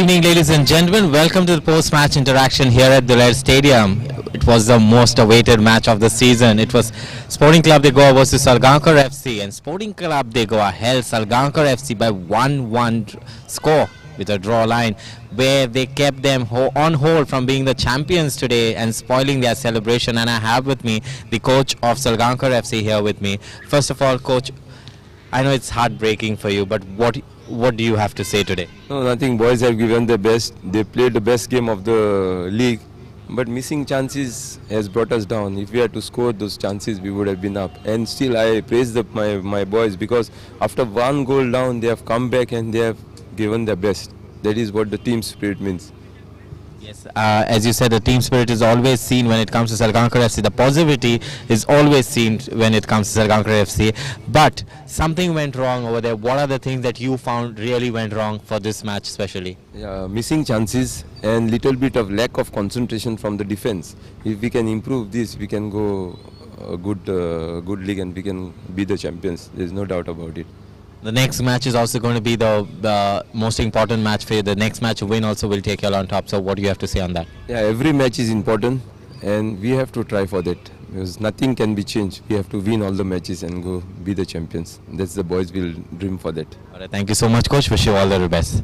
evening, ladies and gentlemen. Welcome to the post-match interaction here at Duler Stadium. It was the most awaited match of the season. It was Sporting Clube de Goa versus Salgaocar FC, and Sporting Clube de Goa held Salgaocar FC by 1-1 score with a draw line, where they kept them on hold from being the champions today and spoiling their celebration. And I have with me the coach of Salgaocar FC here with me. First of all, coach, I know it's heartbreaking for you, but what do you have to say today? No, nothing. Boys have given their best. They played the best game of the league. But missing chances has brought us down. If we had to score those chances, we would have been up. And still, I praise my boys, because after one goal down, they have come back and they have given their best. That is what the team spirit means. Yes, as you said, the team spirit is always seen when it comes to Salgaocar FC. The positivity is always seen when it comes to Salgaocar FC. But something went wrong over there. What are the things that you found really went wrong for this match especially? Yeah, missing chances and little bit of lack of concentration from the defense. If we can improve this, we can go a good league and we can be the champions. There is no doubt about it. The next match is also going to be the most important match for you. The next match win also will take you all on top. So what do you have to say on that? Yeah, every match is important and we have to try for that, because nothing can be changed. We have to win all the matches and go be the champions. That's the boys will dream for that. All right, thank you so much, coach. Wish you all the very best.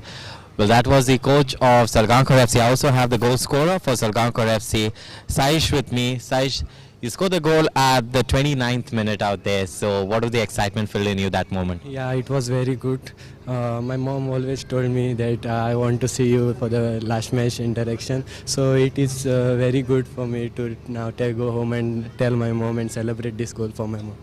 Well, that was the coach of Salgaocar FC. I also have the goal scorer for Salgaocar FC, Saish, with me. Saish, you scored the goal at the 29th minute out there. So what was the excitement filled in you that moment? Yeah, it was very good. My mom always told me that I want to see you for the last match interaction. So it is very good for me to now go home and tell my mom and celebrate this goal for my mom.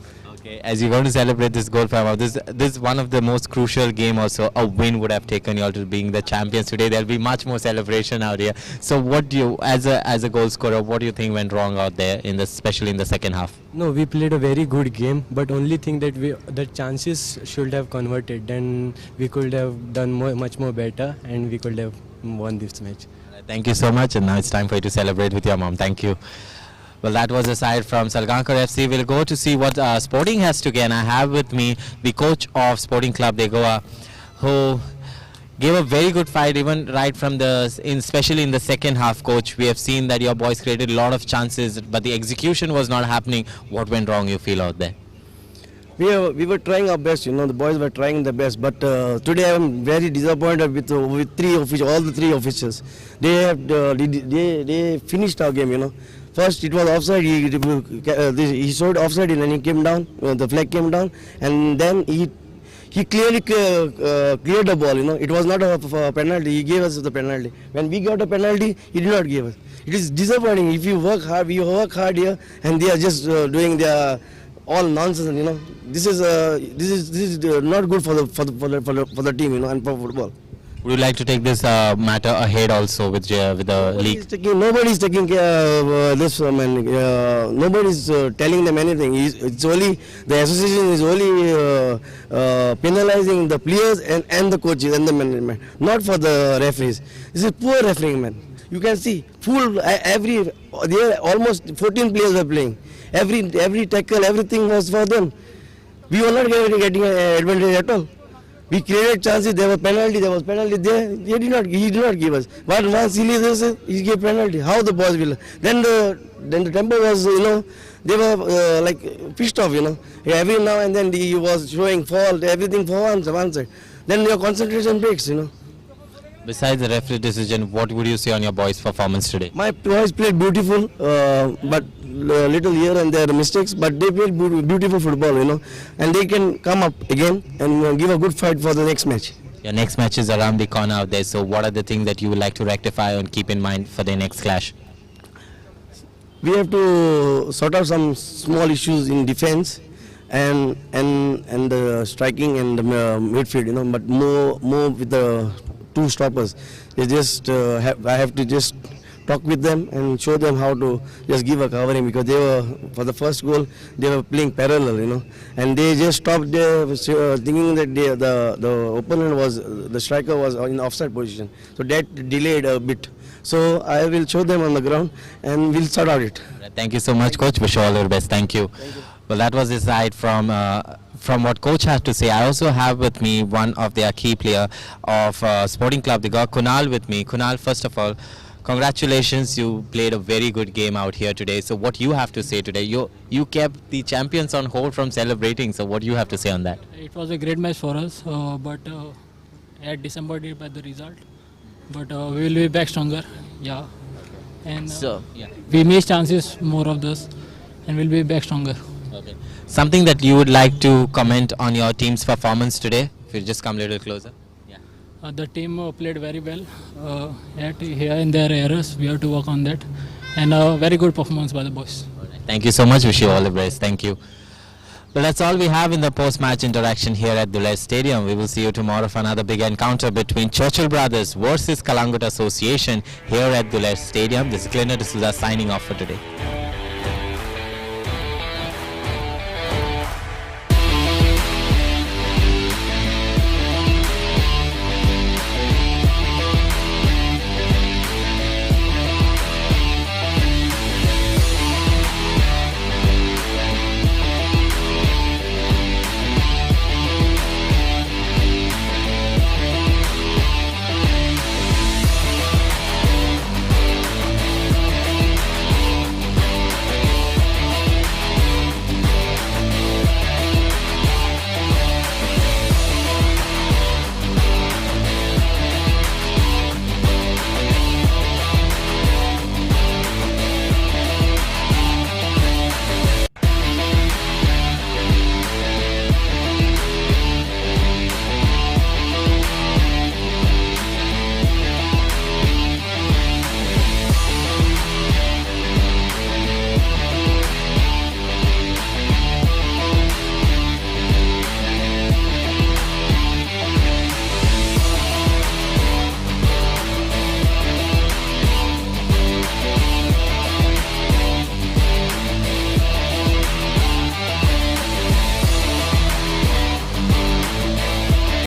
Okay, as you're going to celebrate this goal for this is one of the most crucial game also. A win would have taken you all to being the champions today. There'll be much more celebration out here. So what do you, as a goal scorer, what do you think went wrong out there, especially in the second half? No, we played a very good game, but only thing that the chances should have converted. Then we could have done much more better, and we could have won this match. Thank you so much, and now it's time for you to celebrate with your mom. Thank you. Well, that was a side from Salgaocar FC. We'll go to see what Sporting has to get. And I have with me the coach of Sporting Clube de Goa, who gave a very good fight even right from especially in the second half. Coach, we have seen that your boys created a lot of chances, but the execution was not happening. What went wrong, you feel, out there? We were trying our best, the boys were trying their best, but today I am very disappointed with all the three officials. They finished our game, First it was offside, he showed offside and he came down, the flag came down, and then he clearly cleared the ball, It was not a penalty, he gave us the penalty. When we got a penalty, he did not give us. It is disappointing. If you work hard, we work hard here, and they are just doing their all nonsense, This is not good for the team, and for football. Would you like to take this matter ahead also with the league? Nobody is taking care of this man. Nobody is telling them anything. It's only the association is only penalizing the players and the coaches and the management, not for the referees. This is poor refereeing, man. You can see almost 14 players were playing. Every tackle, everything was for them. We were not getting advantage at all. We created chances. There was penalty there. He did not give us. But once he gave penalty. How the boys will? Then the tempo was, they were like pissed off, Every now and then he was showing fault, everything for one side. Then your concentration breaks, Besides the referee decision, what would you say on your boys' performance today? My boys played beautiful, but little here and there mistakes, but they played beautiful football, and they can come up again and give a good fight for the next match. Your next match is around the corner out there, so what are the things that you would like to rectify and keep in mind for the next clash? We have to sort out some small issues in defense and the striking and the midfield, but more with the two stoppers. They just I have to just talk with them and show them how to just give a covering, because they were, for the first goal, they were playing parallel, and they just stopped there thinking that the opponent the striker was in offside position. So that delayed a bit. So I will show them on the ground and we'll sort out it. Thank you so much, coach. Wish you all the best. Thank you. Well, that was the side from from what coach has to say, I also have with me one of their key player of Sporting Clube de Goa, Kunal, with me. Kunal, first of all, congratulations, you played a very good game out here today. So what you have to say today? You kept the champions on hold from celebrating. So what do you have to say on that? It was a great match for us, but at December did by the result. But we will be back stronger, yeah. And Yeah. we missed chances more of this, and we'll be back stronger. Okay. Something that you would like to comment on your team's performance today? If you just come a little closer. The team played very well. Yet here and there errors, we have to work on that. And very good performance by the boys. Thank you so much. Wish you all the best. Thank you. Well, that's all we have in the post-match interaction here at Duler Stadium. We will see you tomorrow for another big encounter between Churchill Brothers versus Kalangut Association here at Duler Stadium. This is Glenn D'Souza signing off for today.